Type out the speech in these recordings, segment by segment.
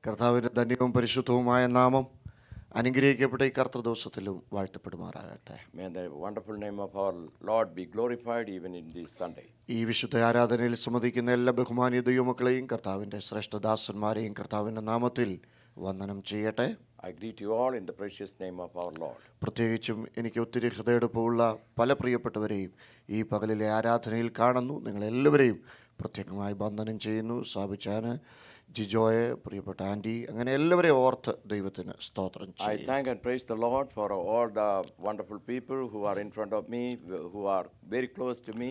കർത്താവിൻ്റെ ധന്യവും പരിശുദ്ധവുമായ നാമം അനുഗ്രഹിക്കപ്പെട്ട ഈ കർത്തൃദിവസത്തിലും വാഴ്ത്തപ്പെടുമാറാകട്ടെ. May the wonderful name of our Lord be glorified even in this Sunday. ഈ വിശുദ്ധ ആരാധനയിൽ സംബന്ധിക്കുന്ന എല്ലാ ബഹുമാന്യ ദൈവമക്കളെയും കർത്താവിൻ്റെ ശ്രേഷ്ഠദാസന്മാരെയും കർത്താവിൻ്റെ നാമത്തിൽ വന്ദനം ചെയ്യട്ടെ. I greet you all in the precious name of our Lord. പ്രത്യേകിച്ചും എനിക്ക് ഒത്തിരി ഹൃദയെടുപ്പമുള്ള പല പ്രിയപ്പെട്ടവരെയും ഈ പകലിലെ ആരാധനയിൽ കാണുന്നു. നിങ്ങളെല്ലാവരെയും പ്രത്യേകമായി വന്ദനം ചെയ്യുന്നു. സാബിച്ചാന്, ജിജോയെ, പ്രിയപ്പെട്ട ആൻറ്റി, അങ്ങനെ എല്ലാവരെയും ഓർത്ത് ദൈവത്തിന് സ്തോത്രം I ചെയ്യും. thank and praise the Lord for all the wonderful people who are in front of me, who are very close to me,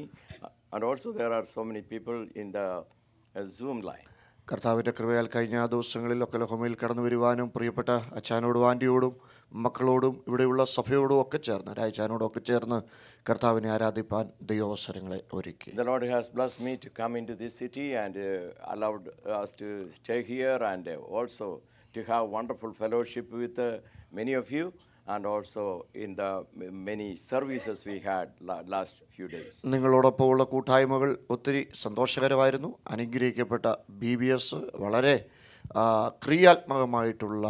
and also there are so many people in the Zoom line. കർത്താവിൻ്റെ കൃപയാൽ കഴിഞ്ഞ ദിവസങ്ങളിൽ ഒക്കലഹോമയിൽ കടന്നു വരുവാനും പ്രിയപ്പെട്ട അച്ഛനോടും ആൻറ്റിയോടും മക്കളോടും ഇവിടെയുള്ള സഭയോടും ഒക്കെ ചേർന്ന് രാജാനോടും ഒക്കെ ചേർന്ന് കർത്താവിനെ ആരാധിപ്പാൻ ദൈവാവസരങ്ങളെ ഒരുക്കി. The Lord has blessed me to come into this city and allowed us to stay here and also to have wonderful fellowship with many of you and also in the many services we had last few days. നിങ്ങളോടൊപ്പമുള്ള കൂട്ടായ്മകൾ ഒത്തിരി സന്തോഷകരമായിരുന്നു. അനുഗ്രഹിക്കപ്പെട്ട BBS വളരെ ക്രിയാത്മകമായിട്ടുള്ള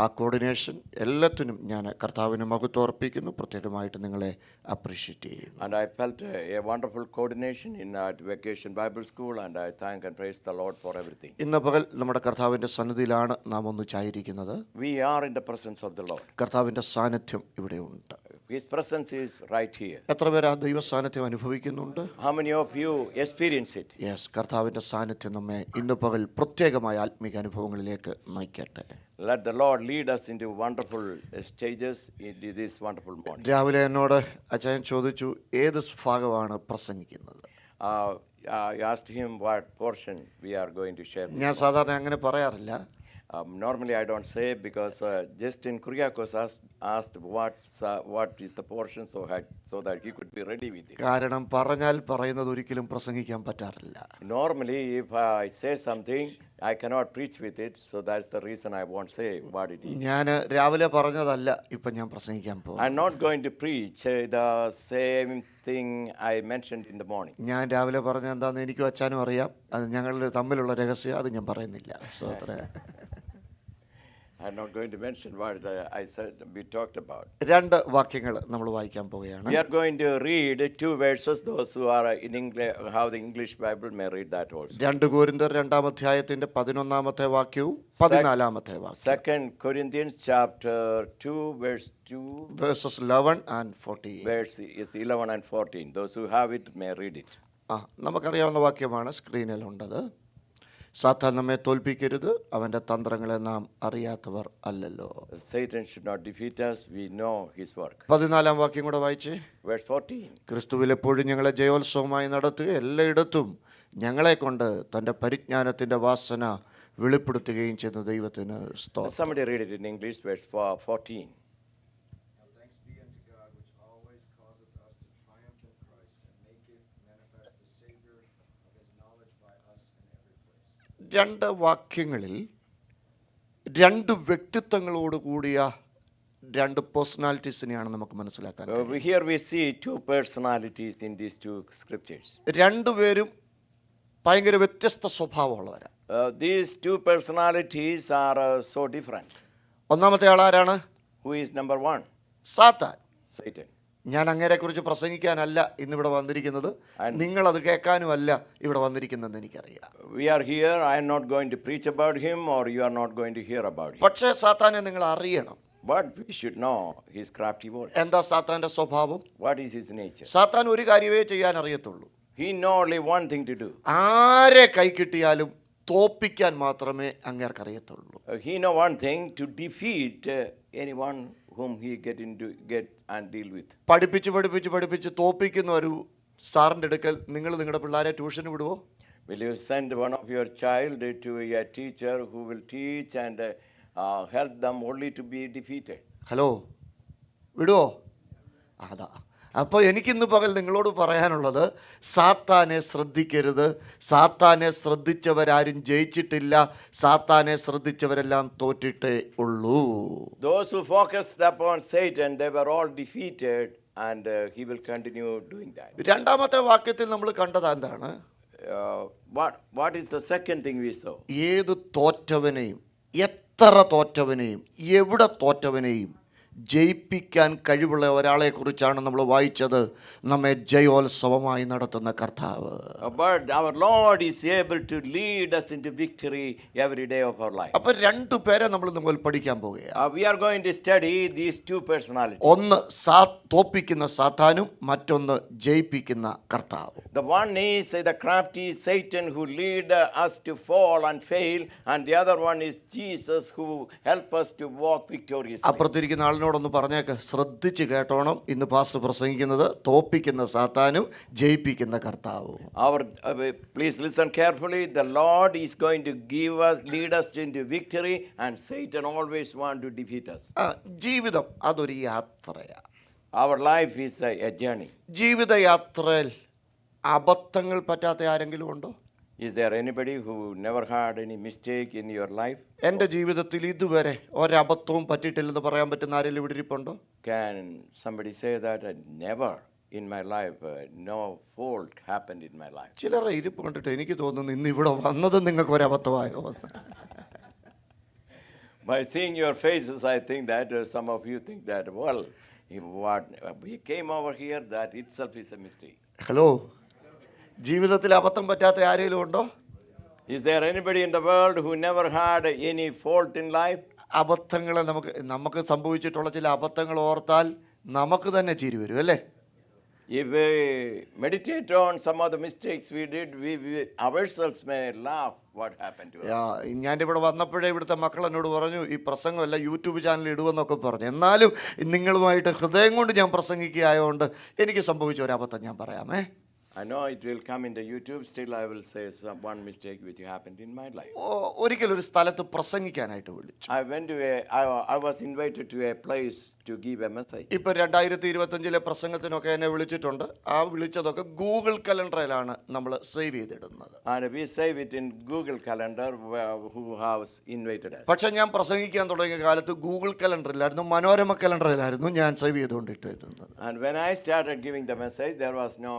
ആ coordination എല്ലാത്തിനും ഞാൻ കർത്താവിന് മഹത്വം അർപ്പിക്കുന്നു. പ്രത്യേകമായിട്ട് നിങ്ങളെ അപ്രീഷിയേറ്റ് ചെയ്യുന്നു. And I felt a wonderful coordination in that Vacation Bible School and I thank and praise the Lord for everything. ഇന്ന് പകൽ നമ്മുടെ കർത്താവിൻ്റെ സന്നിധിയിലാണ് നാം ഒന്ന് ചായിരിക്കുന്നത്. We are in the presence of the Lord. കർത്താവിൻ്റെ സാന്നിധ്യം ഇവിടെ ഉണ്ട്. His presence is right here. എത്ര പേർ ആ ദൈവ സാന്നിധ്യം അനുഭവിക്കുന്നുണ്ട്? How many of you experience it? Yes, കർത്താവിൻ്റെ സാന്നിധ്യം നമ്മെ ഇന്ന് പകൽ പ്രത്യേകമായ ആത്മീക അനുഭവങ്ങളിലേക്ക് നയിക്കട്ടെ. Let the Lord lead us into wonderful stages in this wonderful morning. രാവിലെ എന്നോട് അച്ഛൻ ചോദിച്ചു ഏത് ഭാഗമാണ് പ്രസംഗിക്കുന്നത്. I asked him what portion we are going to share. ഞാൻ സാധാരണ അങ്ങനെ പറയാറില്ല. Normally I don't say because Justin Kuriakos asked what is the portion so that he could be ready with it. കാരണം പറഞ്ഞാൽ പറയുന്നത് ഒരിക്കലും പ്രസംഗിക്കാൻ പറ്റാറില്ല. Normally if I say something I cannot preach with it, so that's the reason I won't say what it is. ഞാൻ രാവിലെ പറഞ്ഞതല്ല ഇപ്പം ഞാൻ പ്രസംഗിക്കാൻ പോകും. I'm not going to preach the same thing I mentioned in the morning. ഞാൻ രാവിലെ പറഞ്ഞ എന്താണെന്ന് എനിക്കും അച്ഛനും അറിയാം. അത് ഞങ്ങളുടെ തമ്മിലുള്ള രഹസ്യം, അത് ഞാൻ പറയുന്നില്ല. സോ അത്ര I'm not going to mention what I said we talked about. രണ്ട് വാക്യങ്ങൾ നമ്മൾ വായിക്കാൻ പോവുകയാണ്. We are going to read two verses. Those who are in English, have the English Bible may read that also. 2 Corinthians 2-ാം അധ്യായത്തിന്റെ 11-ാമത്തെ വാക്യവും 14-ാമത്തെ വാക്യവും. 2 Corinthians chapter 2 verse 2 verses 11 and 14. verse is 11 and 14. Those who have it may read it. നമുക്കറിയാവുന്ന വാക്യമാണ് സ്ക്രീനിലുണ്ടത്. സാത്താൻ നമ്മെ തോൽപ്പിക്കരുത്, അവൻ്റെ തന്ത്രങ്ങളെ നാം അറിയാത്തവർ അല്ലല്ലോ. Satan should not defeat us, we know his work. 14-ാം വാക്യം കൂടെ വായിച്ചേ. Verse 14. ക്രിസ്തുവിൽ എപ്പോഴും ഞങ്ങളെ ജയോത്സവമായി നടത്തുക, എല്ലായിടത്തും ഞങ്ങളെ കൊണ്ട് തൻ്റെ പരിജ്ഞാനത്തിൻ്റെ വാസന വെളിപ്പെടുത്തുകയും ചെയ്യുന്ന ദൈവത്തിന് സ്തോത്രം. Somebody read it in English, verse 14. രണ്ട് വാക്യങ്ങളിൽ രണ്ട് വ്യക്തിത്വങ്ങളോട് കൂടിയ രണ്ട് പേഴ്സണാലിറ്റീസിനെയാണ് നമുക്ക് മനസ്സിലാക്കാൻ. Here we see two personalities in these two scriptures. രണ്ടുപേരും ഭയങ്കര വ്യത്യസ്ത സ്വഭാവമുള്ളവരാണ്. These two personalities are so different. ഒന്നാമത്തെ ആളാരാണ്? Who is number one? സാത്താൻ. Satan. ഞാൻ അങ്ങേരെക്കുറിച്ച് പ്രസംഗിക്കാനല്ല ഇന്നിവിടെ വന്നിരിക്കുന്നത്, നിങ്ങളത് കേൾക്കാനുമല്ല ഇവിടെ വന്നിരിക്കുന്നതെന്ന് എനിക്കറിയാം. We are here. I am not going to preach about him or you are not going to hear about him. പക്ഷേ സാത്താനെ നിങ്ങൾ അറിയണം. But we should know his crafty work. എന്താ സാത്താന്റെ സ്വഭാവം? What is his nature? സാത്താൻ ഒരു കാര്യമേ ചെയ്യാൻ അറിയത്തുള്ളൂ. He know only one thing to do. ആരെ കൈ കിട്ടിയാലും തോപ്പിക്കാൻ മാത്രമേ അങ്ങേർക്കറിയത്തുള്ളൂ. He know one thing, to defeat anyone whom he get and deal with. പഠിപ്പിച്ച് തോപ്പിക്കുന്ന ഒരു സാറിൻ്റെ അടുക്കൽ നിങ്ങൾ നിങ്ങളുടെ പിള്ളേരെ ട്യൂഷന് വിടുവോ? Will you send one of your child to a teacher who will teach and help them only to be defeated? Hello, വിടുവോ? അതാ. അപ്പോൾ എനിക്കിന്ന് പകൽ നിങ്ങളോട് പറയാനുള്ളത്, സാത്താനെ ശ്രദ്ധിക്കരുത്. സാത്താനെ ശ്രദ്ധിച്ചവരാരും ജയിച്ചിട്ടില്ല, സാത്താനെ ശ്രദ്ധിച്ചവരെല്ലാം തോറ്റിട്ടേ ഉള്ളൂ. Those who focused upon Satan, they were all defeated and he will continue doing that. രണ്ടാമത്തെ വാക്യത്തിൽ നമ്മൾ കണ്ടത് എന്താണ്? What is the second thing we saw? ഏത് തോറ്റവനെയും എത്ര തോറ്റവനെയും എവിടെ തോറ്റവനെയും ജയിപ്പിക്കാൻ കഴിവുള്ള ഒരാളെക്കുറിച്ചാണ് നമ്മൾ വായിച്ചത്, നമ്മെ ജയോത്സവമായി നടത്തുന്ന കർത്താവ്. But our Lord is able to lead us into victory every day of our life. അപ്പൊ രണ്ടു പേരെ നമ്മൾ നമ്മൾ പഠിക്കാൻ പോവുകയാണ്. We are going to study these two personalities. ഒന്ന് തോപ്പിക്കുന്ന സാത്താനും മറ്റൊന്ന് ജയിപ്പിക്കുന്ന കർത്താവ്. The one is the crafty Satan who lead us to fall and fail, and the other one is Jesus who help us to walk victoriously. അപ്പുറത്തിരിക്കുന്ന ആളിനോടൊന്ന് പറഞ്ഞേക്ക്, ശ്രദ്ധിച്ച് കേട്ടോണം, ഇന്ന് pastor പ്രസംഗിക്കുന്നത് തോപ്പിക്കുന്ന സാത്താനും ജയിപ്പിക്കുന്ന കർത്താവും. Please listen carefully. The Lord is going to lead us into victory, and Satan always want to defeat us. ജീവിതം അതൊരു യാത്രയാണ്. Our life is a journey. ജീവിതയാത്രയിൽ അബദ്ധങ്ങൾ പറ്റാത്ത ആരെങ്കിലും ഉണ്ടോ? Is there anybody who never had any mistake in your life? എൻ്റെ ജീവിതത്തിൽ ഇതുവരെ ഒരബദ്ധവും പറ്റിയിട്ടില്ലെന്ന് പറയാൻ പറ്റുന്ന ആരെങ്കിലും ഇവിടെ ഇരിപ്പുണ്ടോ? Can somebody say that never in my life no fault happened in my life? ചിലരെ ഇരിപ്പ് കണ്ടിട്ട് എനിക്ക് തോന്നുന്നു ഇന്ന് ഇവിടെ വന്നത് നിങ്ങൾക്ക് ഒരബദ്ധമായോ? By seeing your faces, I think that some of you think that, well, what we came over here, that itself is a mistake. Hello, ജീവിതത്തിൽ അബദ്ധം പറ്റാത്ത ആരെങ്കിലും ഉണ്ടോ? Is there anybody in the world who never had any fault in life? അബദ്ധങ്ങളെ നമുക്ക് സംഭവിച്ചിട്ടുള്ള ചില അബദ്ധങ്ങൾ ഓർത്താൽ നമുക്ക് തന്നെ ചിരി വരും അല്ലേ? If we meditate on some of the mistakes we did, we ourselves may laugh what happened to us. ഞാൻ ഇവിടെ വന്നപ്പോഴേ ഇവിടുത്തെ മക്കൾ എന്നോട് പറഞ്ഞു, ഈ പ്രസംഗമല്ല യൂട്യൂബ് ചാനൽ ഇടുവെന്നൊക്കെ പറഞ്ഞു. എന്നാലും നിങ്ങളുമായിട്ട് ഹൃദയം കൊണ്ട് ഞാൻ പ്രസംഗിക്കുകയായതുകൊണ്ട് എനിക്ക് സംഭവിച്ച ഒരു അബദ്ധം ഞാൻ പറയാമേ. I know it will come in the YouTube, still I will say one mistake which happened in my life. ഒരിക്കലൊരു സ്ഥലത്ത് പ്രസംഗിക്കാനായിട്ട് വിളിച്ചു. I was invited to a place to give a message. ഇപ്പോൾ 2025 പ്രസംഗത്തിനൊക്കെ എന്നെ വിളിച്ചിട്ടുണ്ട്. ആ വിളിച്ചതൊക്കെ ഗൂഗിൾ കലണ്ടറിലാണ് നമ്മൾ save ചെയ്തിടുന്നത്. And we save it in Google Calendar who has invited us. പക്ഷെ ഞാൻ പ്രസംഗിക്കാൻ തുടങ്ങിയ കാലത്ത് ഗൂഗിൾ കലണ്ടറിലായിരുന്നു, മനോരമ കലണ്ടറിലായിരുന്നു ഞാൻ save ചെയ്തുകൊണ്ടിട്ടിരുന്നത്. And when I started giving the message, there was no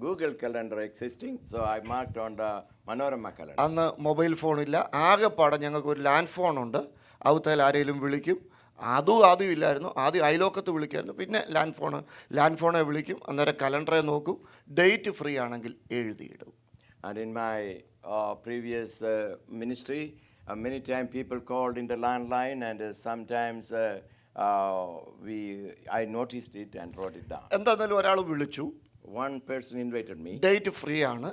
Google Calendar existing, so I marked on the Manorama calendar. അന്ന് mobile ഫോണില്ല, ആകെപ്പാടെ ഞങ്ങൾക്ക് ഒരു ലാൻഡ് ഫോണുണ്ട്. ഔത്തേൽ ആരെങ്കിലും വിളിക്കും, ആദ്യം ഇല്ലായിരുന്നു. ആദ്യം അയലോക്കത്ത് വിളിക്കായിരുന്നു, പിന്നെ ലാൻഡ് ഫോണെ വിളിക്കും. അന്നേരം കലണ്ടറെ നോക്കും, ഡേറ്റ് ഫ്രീ ആണെങ്കിൽ എഴുതിയിടും. And in my previous ministry, many times people called in the landline, and sometimes I noticed it and wrote it down. എന്തായാലും ഒരാൾ വിളിച്ചു, One person invited me. Date free ആണ്.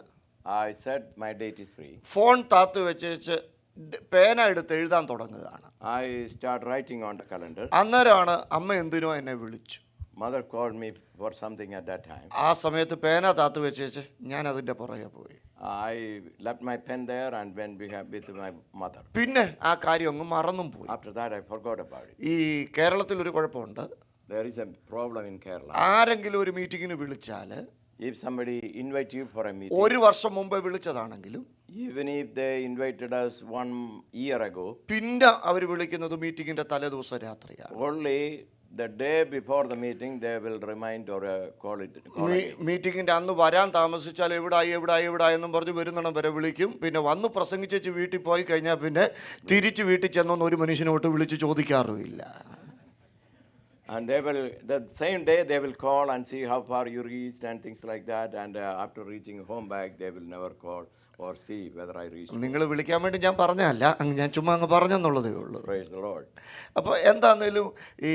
I said my date is free. Phone താത്ത് വെച്ച് പേന എടുത്ത് എഴുതാൻ തുടങ്ങുകയാണ്. I start writing on the calendar. അന്നേരമാണ് അമ്മ എന്തിനോ എന്നെ വിളിച്ചു. Mother called me for something at that time. ആ സമയത്ത് പേന താത്ത് വെച്ച് ഞാൻ അതിൻ്റെ പുറകെ പോയി. I left my pen there and went with my mother. പിന്നെ ആ കാര്യം അങ്ങ് മറന്നും പോയി. After that I forgot about it. ഈ കേരളത്തിൽ ഒരു കുഴപ്പമുണ്ട്. There is a problem in Kerala. ആരെങ്കിലും ഒരു മീറ്റിങ്ങിന് വിളിച്ചാൽ, If somebody invite you for a meeting, ഒരു വർഷം മുമ്പേ വിളിച്ചതാണെങ്കിലും even if they invited us 1 year ago, പിന്നെ അവർ വിളിക്കുന്നത് മീറ്റിങ്ങിന്റെ തലേദിവസം രാത്രിയാണ്. only the day before the meeting they will remind or call it. മീറ്റിങ്ങിന്റെ അന്ന് വരാൻ താമസിച്ചാൽ എവിടായി എന്നും പറഞ്ഞ് വരുന്നിടം വരെ വിളിക്കും. പിന്നെ വന്ന് പ്രസംഗിച്ചു വീട്ടിൽ പോയി കഴിഞ്ഞാൽ പിന്നെ തിരിച്ച് വീട്ടിൽ ചെന്നൊന്നും ഒരു മനുഷ്യനോട്ട് വിളിച്ച് ചോദിക്കാറുമില്ല. And the same day they will call and see how far you reached and things like that. And after reaching home back, they will never call or see whether I reached. നിങ്ങൾ വിളിക്കാൻ വേണ്ടി ഞാൻ പറഞ്ഞതല്ല, ഞാൻ ചുമ്മാ അങ്ങ് പറഞ്ഞെന്നുള്ളതേ ഉള്ളൂ. Praise the Lord. അപ്പോൾ എന്താണെങ്കിലും ഈ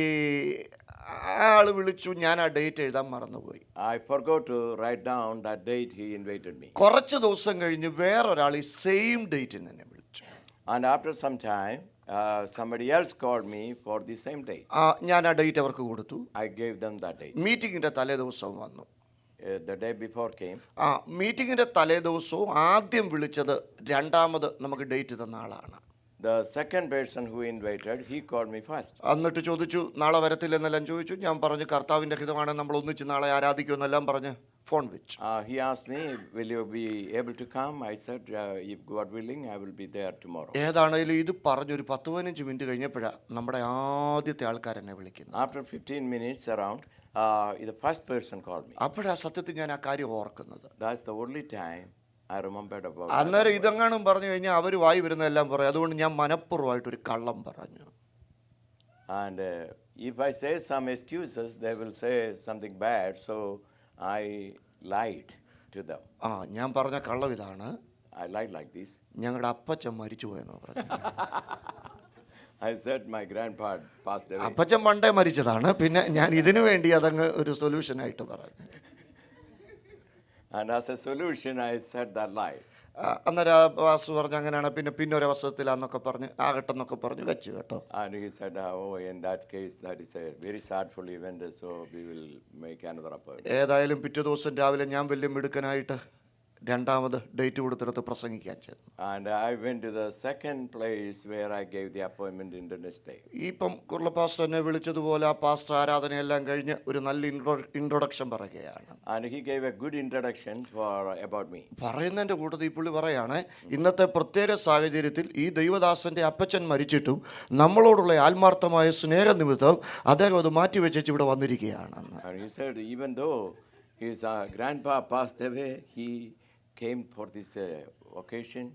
ആൾ വിളിച്ചു, ഞാൻ ആ ഡേറ്റ് എഴുതാൻ മറന്നുപോയി. I forgot to write down that date he invited me. കുറച്ച് ദിവസം കഴിഞ്ഞ് വേറൊരാൾ ഈ സെയിം ഡേറ്റിന് എന്നെ വിളിച്ചു. And after some time, somebody else called me for the same date. ഞാൻ ആ ഡേറ്റ് അവർക്ക് കൊടുത്തു. I gave them that date. മീറ്റിങ്ങിന്റെ തലേ ദിവസം വന്നു. The day before came. മീറ്റിങ്ങിന്റെ തലേ ദിവസവും ആദ്യം വിളിച്ചത് രണ്ടാമത് നമുക്ക് ഡേറ്റ് തന്ന ആളാണ്. The second person who invited, he called me first. എന്നിട്ട് ചോദിച്ചു, നാളെ വരത്തില്ലെന്നെല്ലാം ചോദിച്ചു. ഞാൻ പറഞ്ഞു, കർത്താവിൻ്റെ ഹിതമാണ്, നമ്മൾ ഒന്നിച്ച് നാളെ ആരാധിക്കുമെന്നെല്ലാം പറഞ്ഞ് ഫോൺ വെച്ചു. He asked me, will you be able to come? I said, if God willing, I will be there tomorrow. ഏതാണേലും ഇത് പറഞ്ഞൊരു 10-15 മിനിറ്റ് കഴിഞ്ഞപ്പോഴാണ് നമ്മുടെ ആദ്യത്തെ ആൾക്കാരെന്നെ വിളിക്കുന്നത്. After 15 minutes around, the first person called me. അപ്പോഴാ സത്യത്തിൽ ഞാൻ ആ കാര്യം ഓർക്കുന്നത്. That's the only time I remembered about അന്നേരം that. ഇതെങ്ങാനും പറഞ്ഞു കഴിഞ്ഞാൽ അവർ വായി വരുന്നതെല്ലാം പറയും. അതുകൊണ്ട് ഞാൻ മനഃപൂർവ്വമായിട്ടൊരു കള്ളം പറഞ്ഞു. And if I say some excuses, they will say something bad. So I lied to them. ഞാൻ പറഞ്ഞ കള്ളം ഇതാണ്, I lied like this. ഞങ്ങളുടെ അപ്പച്ചൻ മരിച്ചു പോയെന്നോ പറഞ്ഞു. I said my grandpa passed away. അപ്പച്ചൻ പണ്ടേ മരിച്ചതാണ്. പിന്നെ ഞാൻ ഇതിനു വേണ്ടി അതങ്ങ് ഒരു സൊല്യൂഷനായിട്ട് പറഞ്ഞു. And as a solution, I said that lie. അന്നേരം വാസു പറഞ്ഞു അങ്ങനെയാണ്, പിന്നെ ഒരു അവസരത്തിലാന്നൊക്കെ പറഞ്ഞ് ആകട്ടെന്നൊക്കെ പറഞ്ഞ് വെച്ചു കേട്ടോ. And he said, oh, in that case, that is a very sadful event, so we will make another appointment. ഏതായാലും പിറ്റേ ദിവസം രാവിലെ ഞാൻ വലിയ മിടുക്കനായിട്ട് രണ്ടാമത് ഡേറ്റ് കൊടുത്തിടത്ത് പ്രസംഗിക്കാൻ ചെന്നു. And I went to the second place where I gave the appointment in the next day. ഇപ്പം കുർല പാസ്റ്റർ എന്നെ വിളിച്ചതുപോലെ ആ പാസ്റ്റർ ആരാധനയെല്ലാം കഴിഞ്ഞ് ഒരു നല്ല ഇൻട്രൊഡക്ഷൻ പറയുകയാണ്. And he gave a good introduction about me. പറയുന്നതിൻ്റെ കൂട്ടത്തിൽ ഈ പുള്ളി പറയാണ്, ഇന്നത്തെ പ്രത്യേക സാഹചര്യത്തിൽ ഈ ദൈവദാസന്റെ അപ്പച്ചൻ മരിച്ചിട്ടും നമ്മളോടുള്ള ആത്മാർത്ഥമായ സ്നേഹനിമിത്തം അദ്ദേഹം അത് മാറ്റിവെച്ചു ഇവിടെ വന്നിരിക്കുകയാണെന്ന്. And he said, even though his grandpa passed away, he came for this occasion,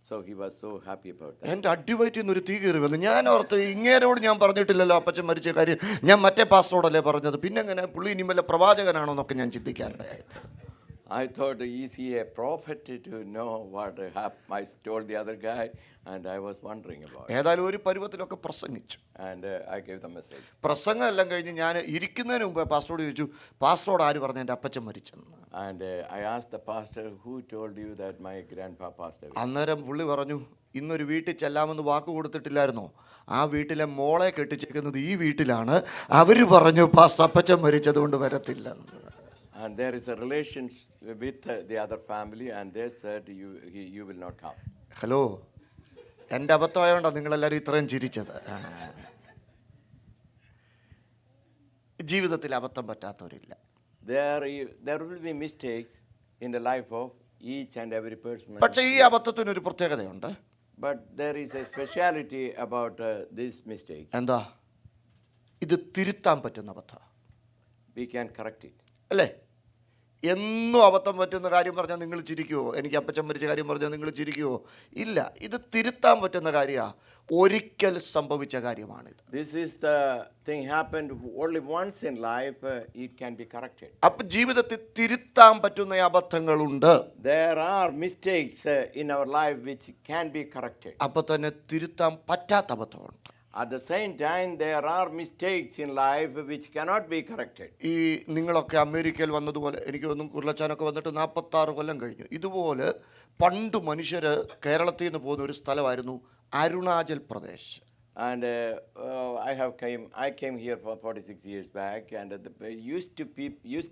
so he was so happy about that. എൻ്റെ അടിവയറ്റിൽ നിന്നൊരു തീ കയറി വന്നു. ഞാൻ ഓർത്ത് ഇങ്ങേരോട് ഞാൻ പറഞ്ഞിട്ടില്ലല്ലോ അപ്പച്ചൻ മരിച്ച കാര്യം, ഞാൻ മറ്റേ പാസ്റ്ററോടല്ലേ പറഞ്ഞത്, പിന്നെ എങ്ങനെ പുള്ളി ഇനി വല്ല പ്രവാചകനാണോ എന്നൊക്കെ ഞാൻ ചിന്തിക്കാനിടയായി. I thought, is he a prophet to know what happened? I told the other guy, and I was wondering about it. ഏതായാലും ഒരു പരുവത്തിലൊക്കെ പ്രസംഗിച്ചു. And I gave the message. പ്രസംഗം എല്ലാം കഴിഞ്ഞ് ഞാൻ ഇരിക്കുന്നതിന് മുമ്പ് പാസ്റ്ററോട് ചോദിച്ചു, പാസ്റ്ററോട് ആര് പറഞ്ഞു എൻ്റെ അപ്പച്ചൻ മരിച്ചെന്ന്. And I asked the pastor, who told you that my grandpa passed away? അന്നേരം പുള്ളി പറഞ്ഞു, ഇന്നൊരു വീട്ടിൽ ചെല്ലാമെന്ന് വാക്ക് കൊടുത്തിട്ടില്ലായിരുന്നോ, ആ വീട്ടിലെ മോളെ കെട്ടിച്ചേക്കുന്നത് ഈ വീട്ടിലാണ്, അവർ പറഞ്ഞു പാസ്റ്റർ അപ്പച്ചൻ മരിച്ചതുകൊണ്ട് വരത്തില്ലെന്ന്. And there is a relation with the other family, and they said, you will not come. Hello, എൻ്റെ അബദ്ധമായോണ്ടാണ് നിങ്ങളെല്ലാവരും ഇത്രയും ചിരിച്ചത്. ജീവിതത്തിൽ അബദ്ധം പറ്റാത്തവരില്ല. There will be mistakes in the life of each and every person. പക്ഷേ ഈ അബദ്ധത്തിനൊരു പ്രത്യേകതയുണ്ട്. But there is a speciality about this mistake. എന്താ? ഇത് തിരുത്താൻ പറ്റുന്ന അബദ്ധം. We can correct it. അല്ലേ? എന്നും അബദ്ധം പറ്റുന്ന കാര്യം പറഞ്ഞാൽ നിങ്ങൾ ചിരിക്കുമോ? എനിക്ക് അപ്പച്ചൻ മരിച്ച കാര്യം പറഞ്ഞാൽ നിങ്ങൾ ചിരിക്കുമോ? ഇല്ല, ഇത് തിരുത്താൻ പറ്റുന്ന കാര്യമാണ്. ഒരിക്കൽ സംഭവിച്ച കാര്യമാണിത്. This is the thing happened only once in life. It can be corrected. അപ്പം ജീവിതത്തിൽ തിരുത്താൻ പറ്റുന്ന അബദ്ധങ്ങളുണ്ട്. There are mistakes in our life which can be corrected. അപ്പം തന്നെ തിരുത്താൻ പറ്റാത്ത അബദ്ധമുണ്ട്. At the same time, there are mistakes in life which cannot be corrected. ഈ നിങ്ങളൊക്കെ അമേരിക്കയിൽ വന്നതുപോലെ എനിക്ക് തോന്നുന്നു കുർലച്ചാനൊക്കെ വന്നിട്ട് 46 കൊല്ലം കഴിഞ്ഞു. ഇതുപോലെ പണ്ട് മനുഷ്യർ കേരളത്തിൽ നിന്ന് പോകുന്ന ഒരു സ്ഥലമായിരുന്നു Arunachal Pradesh. And I came here for 46 years back, and used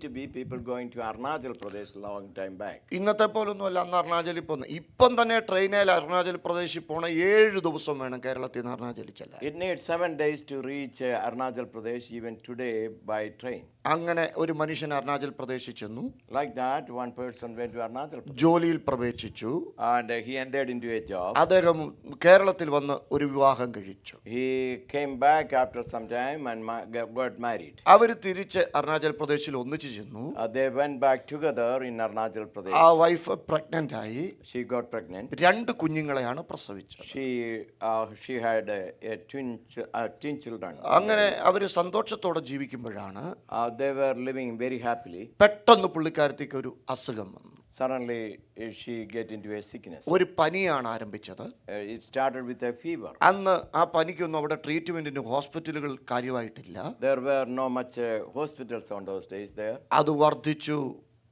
to be people going to Arunachal Pradesh long time back. ഇന്നത്തെ പോലൊന്നും അല്ല അന്ന് അരുണാചലിൽ പോകുന്നത്. ഇപ്പം തന്നെ ട്രെയിനിൽ അരുണാചൽ പ്രദേശിൽ പോണ 7 ദിവസം വേണം കേരളത്തിൽ നിന്ന് അരുണാചലിൽ ചെല്ലാൻ. It needs 7 days to reach Arunachal Pradesh even today by train. അങ്ങനെ ഒരു മനുഷ്യൻ അരുണാചൽ പ്രദേശിൽ ചെന്നു. Like that, one person went to Arunachal Pradesh. ജോലിയിൽ പ്രവേശിച്ചു. And he entered into a job. അദ്ദേഹം കേരളത്തിൽ വന്ന് ഒരു വിവാഹം കഴിച്ചു. He came back after some time and got married. അവർ തിരിച്ച് അരുണാചൽ പ്രദേശിൽ ഒന്നിച്ചു ചെന്നു. They went back together in Arunachal Pradesh. ആ വൈഫ് പ്രഗ്നന്റ് ആയി. She got pregnant. 2 കുഞ്ഞുങ്ങളെയാണ് പ്രസവിച്ചത്. She had a twin children. അങ്ങനെ അവർ സന്തോഷത്തോടെ ജീവിക്കുമ്പോഴാണ് They were living very happily. പെട്ടെന്ന് പുള്ളിക്കാരത്തേക്ക് ഒരു അസുഖം വന്നു. Suddenly she get into a sickness. ഒരു പനിയാണ് ആരംഭിച്ചത്. It started with a fever. അന്ന് ആ പനിക്കൊന്നും അവിടെ ട്രീറ്റ്മെന്റിന് ഹോസ്പിറ്റലുകൾ കാര്യമായിട്ടില്ല. There were no much hospitals on those days there. അത് വർദ്ധിച്ചു.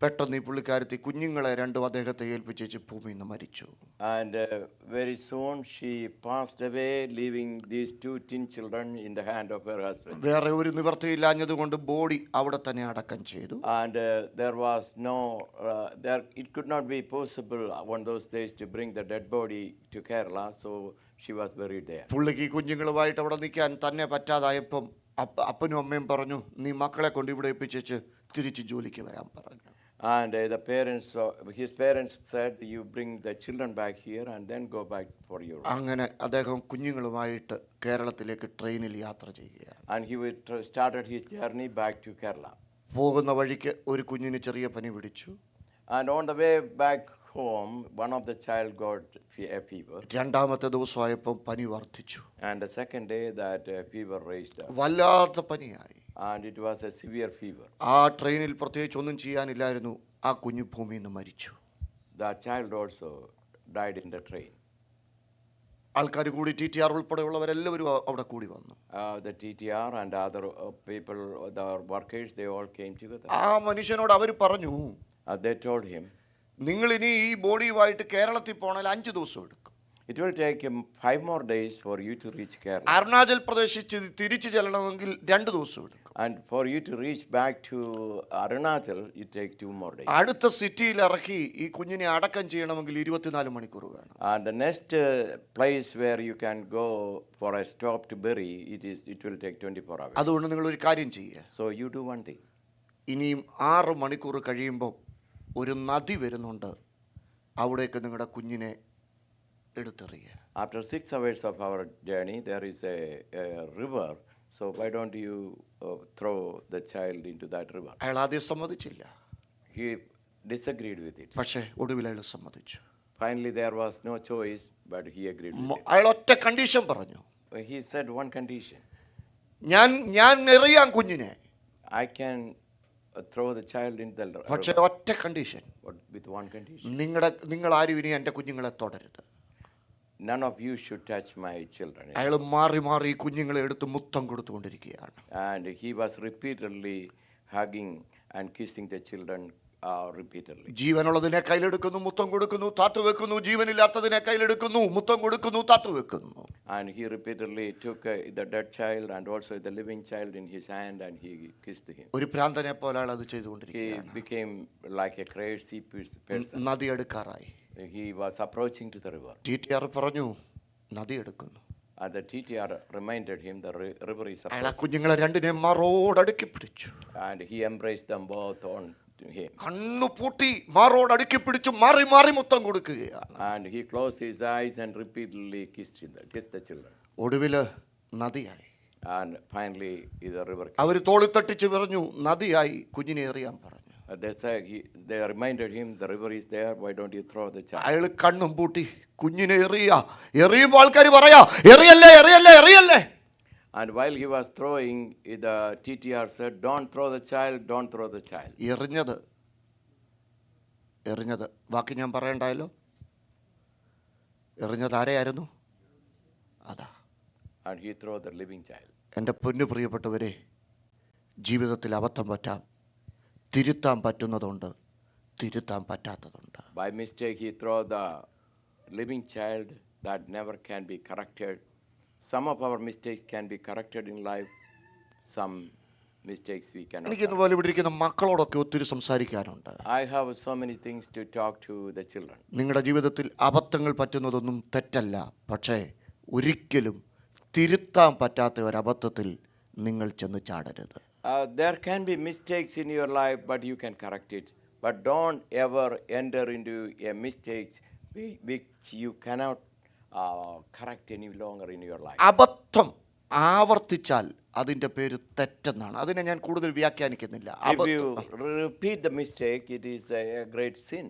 പെട്ടെന്ന് ഈ പുള്ളിക്കാരത്തി കുഞ്ഞുങ്ങളെ 2 അദ്ദേഹത്തെ ഏൽപ്പിച്ചേച്ച് ഭൂമിയിൽ നിന്ന് മരിച്ചു. And very soon she passed away, leaving these 2 twin children in the hand of her husband. വേറെ ഒരു നിവൃത്തിയില്ലാഞ്ഞതുകൊണ്ട് ബോഡി അവിടെ തന്നെ അടക്കം ചെയ്തു. And there was no it could not be possible on those days to bring the dead body to Kerala, so she was buried there. പുള്ളിക്ക് ഈ കുഞ്ഞുങ്ങളുമായിട്ട് അവിടെ നിൽക്കാൻ തന്നെ പറ്റാതായപ്പം അപ്പനും അമ്മയും പറഞ്ഞു, നീ മക്കളെ കൊണ്ട് ഇവിടെ ഏൽപ്പിച്ചേച്ച് തിരിച്ച് ജോലിക്ക് വരാൻ പറഞ്ഞു. And his parents said, you bring the children back here and then go back for your work. അങ്ങനെ അദ്ദേഹം കുഞ്ഞുങ്ങളുമായിട്ട് കേരളത്തിലേക്ക് ട്രെയിനിൽ യാത്ര ചെയ്യുകയാണ്. And he started his journey back to Kerala. പോകുന്ന വഴിക്ക് ഒരു കുഞ്ഞിന് ചെറിയ പനി പിടിച്ചു. And on the way back home, one of the child got a fever. രണ്ടാമത്തെ ദിവസമായപ്പം പനി വർദ്ധിച്ചു. And the second day that fever raised up. വല്ലാത്ത പനിയായി. And it was a severe fever. ആ ട്രെയിനിൽ പ്രത്യേകിച്ച് ഒന്നും ചെയ്യാനില്ലായിരുന്നു. ആ കുഞ്ഞു ഭൂമിയിൽ നിന്ന് മരിച്ചു. The child also died in the train. ആൾക്കാർ കൂടി TTR ഉൾപ്പെടെയുള്ളവരെല്ലാവരും അവിടെ കൂടി വന്നു. The TTR and other people, the workers, they all came together. ആ മനുഷ്യനോട് അവർ പറഞ്ഞു, They told him, നിങ്ങൾ ഇനി ഈ ബോഡിയുമായിട്ട് കേരളത്തിൽ പോകണമെങ്കിൽ 5 ദിവസം എടുക്കും. it will take him 5 more days for you to reach Kerala. Arunachal പ്രദേശിൽ തിരിച്ചു ചെല്ലണമെങ്കിൽ 2 ദിവസം എടുക്കും. And for you to reach back to Arunachal, it take 2 more days. അടുത്ത സിറ്റിയിൽ ഇറക്കി ഈ കുഞ്ഞിനെ അടക്കം ചെയ്യണമെങ്കിൽ 24 മണിക്കൂർ വേണം. And the next place where you can go for a stop to bury, it will take 24 hours. അതുകൊണ്ട് നിങ്ങൾ ഒരു കാര്യം ചെയ്യുക. So you do one thing. ഇനിയും 6 മണിക്കൂർ കഴിയുമ്പോൾ ഒരു നദി വരുന്നുണ്ട്. അവിടേക്ക് നിങ്ങളുടെ കുഞ്ഞിനെ എടുത്തെറിയുക. After 6 hours of our journey, there is a river. So why don't you throw the child into that river? അയാൾ ആദ്യം സമ്മതിച്ചില്ല. He disagreed with it. പക്ഷേ ഒടുവിൽ അയാൾ സമ്മതിച്ചു. Finally, there was no choice, but he agreed with it. അയാൾ ഒറ്റ condition പറഞ്ഞു. He said one condition. ഞാൻ എറിയാം കുഞ്ഞിനെ. I can throw the child in the പക്ഷേ river, ഒറ്റ condition. but with one condition. നിങ്ങൾ ആരും ഇനി എൻ്റെ കുഞ്ഞുങ്ങളെ തുടരുത്. None of you should touch my children. അയാൾ മാറി മാറി കുഞ്ഞുങ്ങളെ എടുത്ത് മുത്തം കൊടുത്തുകൊണ്ടിരിക്കുകയാണ്. And he was repeatedly hugging and kissing the children repeatedly. ജീവനുള്ളതിനെ കയ്യിലെടുക്കുന്നു, മുത്തം കൊടുക്കുന്നു, താത്തു വെക്കുന്നു. ജീവനില്ലാത്തതിനെ കയ്യിലെടുക്കുന്നു, മുത്തം കൊടുക്കുന്നു, താത്തു വെക്കുന്നു. And he repeatedly took the dead child and also the living child in his hand and he kissed him. ഒരു ഭ്രാന്തനെ പോലെ അയാൾ അത് He ചെയ്തുകൊണ്ടിരിക്കുകയാണ്. became like a crazy person. നദി എടുക്കാറായി. He was approaching to the river. TTR പറഞ്ഞു, നദി എടുക്കുന്നു. And the TTR reminded him the river is അയാൾ ആ approaching. കുഞ്ഞുങ്ങളെ രണ്ടിനെയും മാറോടടുക്കി പിടിച്ചു. And he embraced them both on him. കണ്ണു പൂട്ടി മാറോടടുക്കി പിടിച്ചു മാറി മാറി മുത്തം കൊടുക്കുകയാണ്. And he closed his eyes and repeatedly kissed the children. ഒടുവില് നദിയായി. And finally, the river came. അവർ തോളിത്തട്ടിച്ച് പറഞ്ഞു, നദിയായി, കുഞ്ഞിനെ എറിയാൻ പറഞ്ഞു. They reminded him, the river is there, why don't you throw the child? അയാൾ കണ്ണും പൂട്ടി കുഞ്ഞിനെ എറിയുമ്പോൾ ആൾക്കാർ പറയാ, എറിയല്ലേ എറിയല്ലേ എറിയല്ലേ. And while he was throwing, the TTR said, don't throw the child, don't throw the child. എറിഞ്ഞത് ബാക്കി ഞാൻ പറയണ്ടായല്ലോ. എറിഞ്ഞത് ആരെയായിരുന്നു? അതാ. And he threw the living child. എൻ്റെ പൊന്നു പ്രിയപ്പെട്ടവരെ, ജീവിതത്തിൽ അബദ്ധം പറ്റാം. തിരുത്താൻ പറ്റുന്നതുണ്ട്, തിരുത്താൻ പറ്റാത്തതുണ്ട്. By mistake, he threw the living child that never can be corrected. Some of our mistakes can be corrected in life. Some mistakes we cannot. എനിക്കിതുപോലെ ഇവിടെ ഇരിക്കുന്ന മക്കളോടൊക്കെ ഒത്തിരി സംസാരിക്കാനുണ്ട്. I have so many things to talk to the children. നിങ്ങളുടെ ജീവിതത്തിൽ അബദ്ധങ്ങൾ പറ്റുന്നതൊന്നും തെറ്റല്ല. പക്ഷേ ഒരിക്കലും തിരുത്താൻ പറ്റാത്ത ഒരു അബദ്ധത്തിൽ നിങ്ങൾ ചെന്ന് ചാടരുത്. There can be mistakes in your life, but you can correct it. But don't ever enter into a mistake which you cannot correct any longer in your life. അബദ്ധം ആവർത്തിച്ചാൽ അതിൻ്റെ പേര് തെറ്റെന്നാണ്. അതിനെ ഞാൻ കൂടുതൽ വ്യാഖ്യാനിക്കുന്നില്ല. If you repeat the mistake, it is a great sin.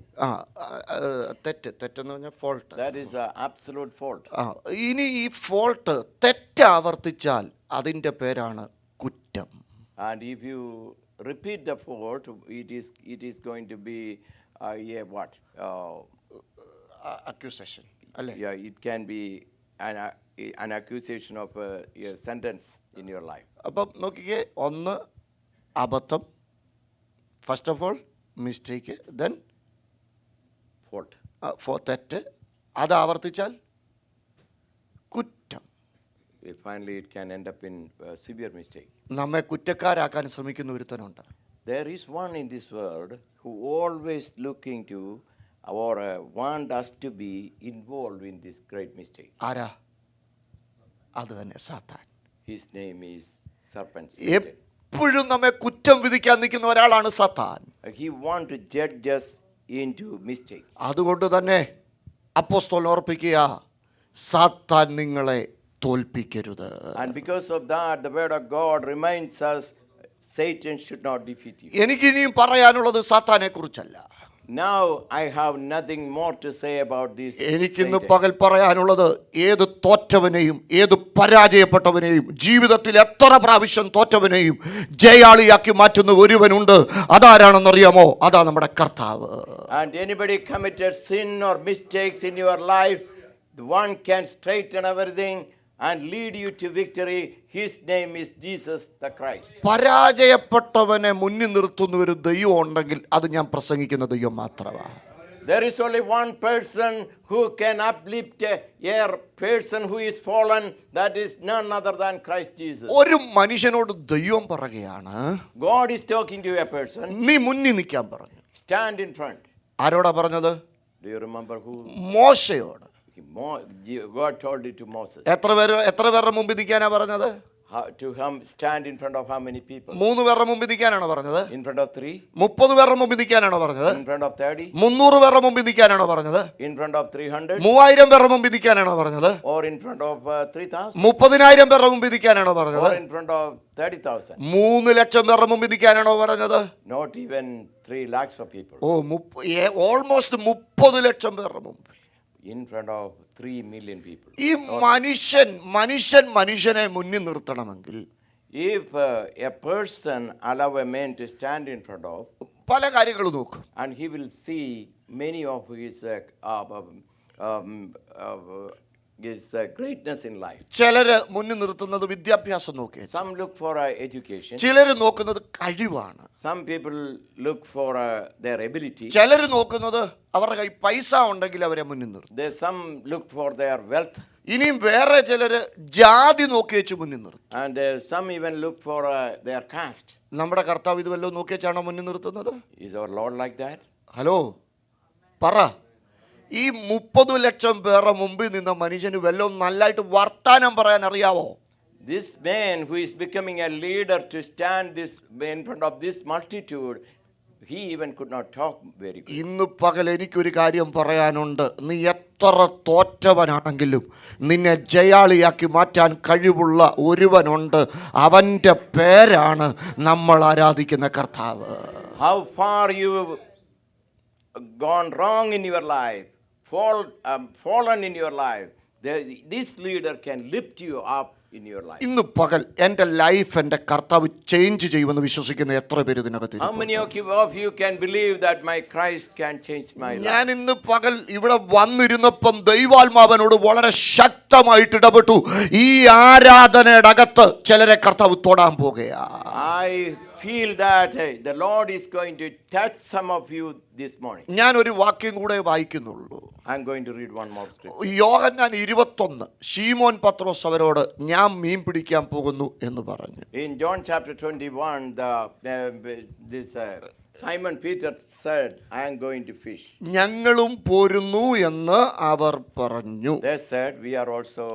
തെറ്റെന്ന് പറഞ്ഞാൽ fault. That is an absolute fault. ഇനി ഈ ഫോൾട്ട് തെറ്റ് ആവർത്തിച്ചാൽ അതിൻ്റെ പേരാണ് കുറ്റം. And if you repeat the fault, it is going to be a what? Accusation. അല്ലേ? Yeah, it can be an accusation of a sentence in your life. അപ്പം നോക്കിക്കേ, ഒന്ന് അബദ്ധം, first of all mistake, then Fault. തെറ്റ്, അത് ആവർത്തിച്ചാൽ കുറ്റം. Finally, it can end up in severe mistake. നമ്മെ കുറ്റക്കാരാക്കാൻ ശ്രമിക്കുന്ന ഒരുത്തനുണ്ട്. There is one in this world who always looking to or want us to be involved in this great mistake. ആരാ? അത് തന്നെ സാത്താൻ. His name is serpent. Satan. എപ്പോഴും നമ്മെ കുറ്റം വിധിക്കാൻ നിൽക്കുന്ന ഒരാളാണ് സാത്താൻ. He want to judge us into mistakes. അതുകൊണ്ട് തന്നെ അപ്പോസ്തലൻ ഓർപ്പിക്കുക, സാത്താൻ നിങ്ങളെ തോൽപ്പിക്കരുത്. And because of that, the word of God reminds us Satan should not defeat you. എനിക്കിനിയും പറയാനുള്ളത് സാത്താനെ കുറിച്ചല്ല. Now I have nothing more to say about this. എനിക്കിന്ന് Satan. പകൽ പറയാനുള്ളത്, ഏത് തോറ്റവനെയും ഏത് പരാജയപ്പെട്ടവനെയും ജീവിതത്തിൽ എത്ര പ്രാവശ്യം തോറ്റവനെയും ജയാളിയാക്കി മാറ്റുന്ന ഒരുവനുണ്ട്. അതാരാണെന്നറിയാമോ? അതാ നമ്മുടെ കർത്താവ്. And anybody committed sin or mistakes in your life, the one can straighten everything and lead you to victory. His name is Jesus the Christ. പരാജയപ്പെട്ടവനെ മുന്നിൽ നിർത്തുന്ന ഒരു ദൈവം ഉണ്ടെങ്കിൽ അത് ഞാൻ പ്രസംഗിക്കുന്ന ദൈവം മാത്രമാണ്. There is only one person who can uplift a person who is fallen, that is none other than Christ Jesus. ഒരു മനുഷ്യനോട് ദൈവം പറയുകയാണ്, God is talking to a person. നീ മുന്നിൽ നിൽക്കാൻ പറഞ്ഞു. Stand in front. ആരോടാ പറഞ്ഞത്? Do you remember who? മോശയോട്. God told it to Moses. എത്ര പേരുടെ മുമ്പിൽ നിൽക്കാനാ പറഞ്ഞത്? To stand in front of how many people? 3 പേരുടെ മുമ്പിൽ നിൽക്കാനാണോ പറഞ്ഞത്? In front of 3? 30 പേരുടെ മുമ്പിൽ നിൽക്കാനാണോ പറഞ്ഞത്? In front of 30? 300 പേരുടെ മുമ്പിൽ നിൽക്കാനാണോ പറഞ്ഞത്? In front of 300? 3000 പേരുടെ മുമ്പിൽ നിൽക്കാനാണോ പറഞ്ഞത്? Or in front of 3000? 30,000 പേരുടെ മുമ്പിൽ നിൽക്കാനാണോ പറഞ്ഞത്? Or in front of 30,000? 3 ലക്ഷം പേരുടെ മുമ്പിൽ നിൽക്കാനാണോ പറഞ്ഞത്? Not even 3 lakhs of people. Almost 30 ലക്ഷം പേരുടെ മുമ്പിൽ. In front of 3 million people. ഈ മനുഷ്യനെ മുന്നിൽ നിർത്തണമെങ്കിൽ, If a person allow a man to stand in front of, പല കാര്യങ്ങൾ നോക്കും. and he will see many of his greatness in life. ചിലര് മുന്നിൽ നിർത്തുന്നത് വിദ്യാഭ്യാസം നോക്കി, Some look for education. ചിലര് നോക്കുന്നത് കഴിവാണ്, Some people look for their ability. ചിലര് നോക്കുന്നത് അവരുടെ കൈ പൈസ ഉണ്ടെങ്കിൽ അവരെ മുന്നിൽ നിർത്തും. Some look for their wealth. ഇനിയും വേറെ ചിലര് ജാതി നോക്കി വെച്ച് മുന്നിൽ നിർത്തും. And some even look for their caste. നമ്മുടെ കർത്താവ് ഇത് വല്ലതും നോക്കി വെച്ചാണോ മുന്നിൽ നിർത്തുന്നത്? Is our Lord like that? Hello പറ. ഈ 30 ലക്ഷം പേരുടെ മുമ്പിൽ നിന്ന മനുഷ്യന് വല്ലതും നല്ലതായിട്ട് വർത്താനം പറയാൻ അറിയാവോ? This man who is becoming a leader to stand in front of this multitude, he even could not talk very good. ഇന്ന് പകൽ എനിക്കൊരു കാര്യം പറയാനുണ്ട്. നീ എത്ര തോറ്റവനാണെങ്കിലും നിന്നെ ജയാളിയാക്കി മാറ്റാൻ കഴിവുള്ള ഒരുവനുണ്ട്. അവൻ്റെ പേരാണ് നമ്മൾ ആരാധിക്കുന്ന കർത്താവ്. How far you gone wrong in your life, fallen in your life, this leader can lift you up in your life. ഇന്ന് പകൽ എൻ്റെ ലൈഫ് എൻ്റെ കർത്താവ് ചേഞ്ച് ചെയ്യുമെന്ന് വിശ്വസിക്കുന്ന എത്ര പേര് ഇതിനകത്ത്? How many of you can believe that my Christ can change my life? ഞാൻ ഇന്ന് പകൽ ഇവിടെ വന്നിരുന്നപ്പം ദൈവാത്മാവനോട് വളരെ ശക്തമായിട്ട് ഇടപെട്ടു. ഈ ആരാധനയുടെ അകത്ത് ചിലരെ കർത്താവ് തൊടാൻ പോകുകയാ. I feel that the Lord is going to touch some of you this morning. ഞാൻ ഒരു വാക്യം കൂടെ വായിക്കുന്നുള്ളൂ. I'm going to read one more scripture. യോഹന്നാൻ 21 ശീമോൻ പത്രോസ് അവരോട് ഞാൻ മീൻ പിടിക്കാൻ പോകുന്നു എന്ന് പറഞ്ഞു. In John chapter 21, Simon Peter said, I am going to fish. ഞങ്ങളും പോരുന്നു എന്ന് അവർ പറഞ്ഞു. They said, we are also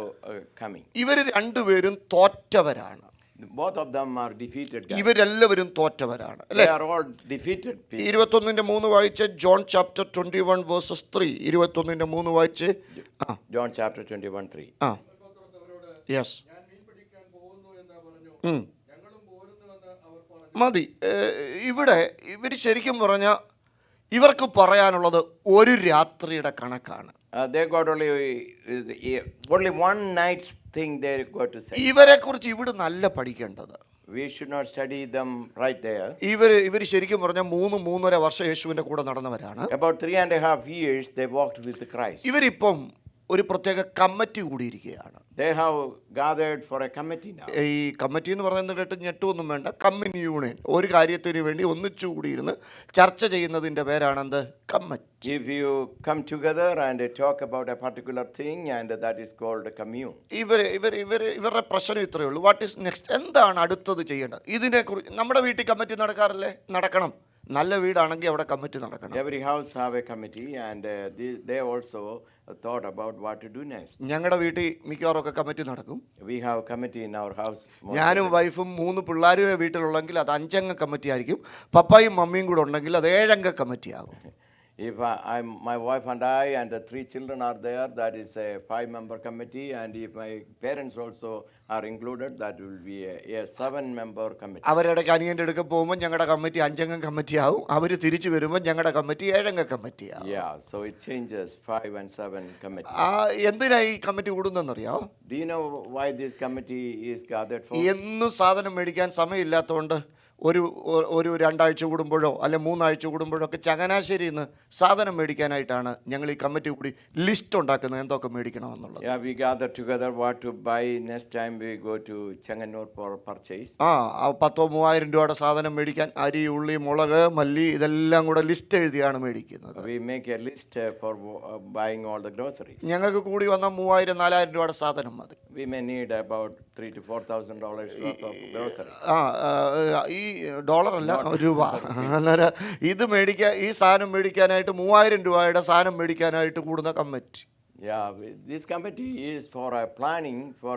coming. ഇവർ രണ്ടുപേരും തോറ്റവരാണ്. Both of them are defeated guys. ഇവരെല്ലാവരും തോറ്റവരാണ് They are all defeated people. 21:3 വായിച്ച്. John chapter 21 versus 3. 21:3 വായിച്ച്. John chapter 21:3. Yes മതി. ഇവർ ശരിക്കും പറഞ്ഞാൽ ഇവർക്ക് പറയാനുള്ളത് ഒരു രാത്രിയുടെ കണക്കാണ്. They got only one night's thing they got to say. ഇവരെ കുറിച്ച് ഇവിടെ നല്ല പഠിക്കേണ്ടത്. We should not study them right there. ഇവർ ശരിക്കും പറഞ്ഞാൽ 3.5 വർഷം യേശുവിന്റെ കൂടെ നടന്നവരാണ്. About 3.5 years they walked with Christ. ഇവരിപ്പം ഒരു പ്രത്യേക കമ്മിറ്റി കൂടിയിരിക്കുകയാണ്. They have gathered for a committee now. ഈ കമ്മിറ്റി എന്ന് പറയുന്നത് കേട്ട് ഞെട്ടൊന്നും വേണ്ട. കമ്മ്യൂൺ യൂണിയൻ ഒരു കാര്യത്തിന് വേണ്ടി ഒന്നിച്ചു കൂടിയിരുന്ന് ചർച്ച ചെയ്യുന്നതിൻ്റെ പേരാണെന്ത്? Committee. If you come together and talk about a particular thing, and that is called a commune. ഇവരുടെ പ്രശ്നം ഇത്രയേ ഉള്ളൂ. What is next? എന്താണ് അടുത്തത് ചെയ്യേണ്ടത്? ഇതിനെക്കുറിച്ച് നമ്മുടെ വീട്ടിൽ കമ്മിറ്റി നടക്കാറില്ലേ? നടക്കണം. നല്ല വീടാണെങ്കിൽ അവിടെ കമ്മിറ്റി നടക്കണം. Every house have a committee, and they also thought about what to do next. ഞങ്ങളുടെ വീട്ടിൽ മിക്കവാറൊക്കെ കമ്മിറ്റി നടക്കും. We have committee in our house. ഞാനും വൈഫും 3 പിള്ളേരുമേ വീട്ടിലുള്ളെങ്കിൽ അത് 5 അംഗ കമ്മിറ്റി ആയിരിക്കും. പപ്പായും മമ്മിയും കൂടെ ഉണ്ടെങ്കിൽ അത് 7 അംഗ കമ്മിറ്റി ആകും. If my wife and I and the 3 children are there, that is a 5-member committee. And if my parents also are included, that will be a 7-member committee. അവരിടയ്ക്ക് അനിയൻ്റെ അടുക്ക പോകുമ്പോൾ ഞങ്ങളുടെ കമ്മിറ്റി 5 അംഗം കമ്മിറ്റിയാവും. അവർ തിരിച്ചു വരുമ്പോൾ ഞങ്ങളുടെ കമ്മിറ്റി 7 അംഗ കമ്മിറ്റിയാവും. Yeah, so it changes 5 and 7 committee. എന്തിനാ ഈ committee കൂടുന്നതെന്നറിയോ? Do you know why this committee is gathered for? എന്നും സാധനം മേടിക്കാൻ സമയമില്ലാത്തതുകൊണ്ട് ഒരു 2 ആഴ്ച കൂടുമ്പോഴോ അല്ലെ 3 ആഴ്ച കൂടുമ്പോഴോ ഒക്കെ ചങ്ങനാശ്ശേരിയിൽ നിന്ന് സാധനം മേടിക്കാനായിട്ടാണ് ഞങ്ങൾ ഈ കമ്മിറ്റി കൂടി ലിസ്റ്റ് ഉണ്ടാക്കുന്നത് എന്തൊക്കെ മേടിക്കണമെന്നുള്ളത്. Yeah, we gather together what to buy next time we go to Changanur for purchase. 10,000-3,000 രൂപയുടെ സാധനം മേടിക്കാൻ അരി, ഉള്ളി, മുളക്, മല്ലി ഇതെല്ലാം കൂടെ ലിസ്റ്റ് എഴുതിയാണ് മേടിക്കുന്നത്. We make a list for buying all the groceries. ഞങ്ങൾക്ക് കൂടി വന്ന 3,000-4,000 രൂപയുടെ സാധനം മതി. We may need about $3,000 to $4,000 worth of groceries. ഈ ഡോളറല്ല, രൂപ. അന്നേരം ഇത് ഈ സാധനം മേടിക്കാനായിട്ട് 3,000 രൂപയുടെ സാധനം മേടിക്കാനായിട്ട് കൂടുന്ന committee. Yeah, this committee is for planning for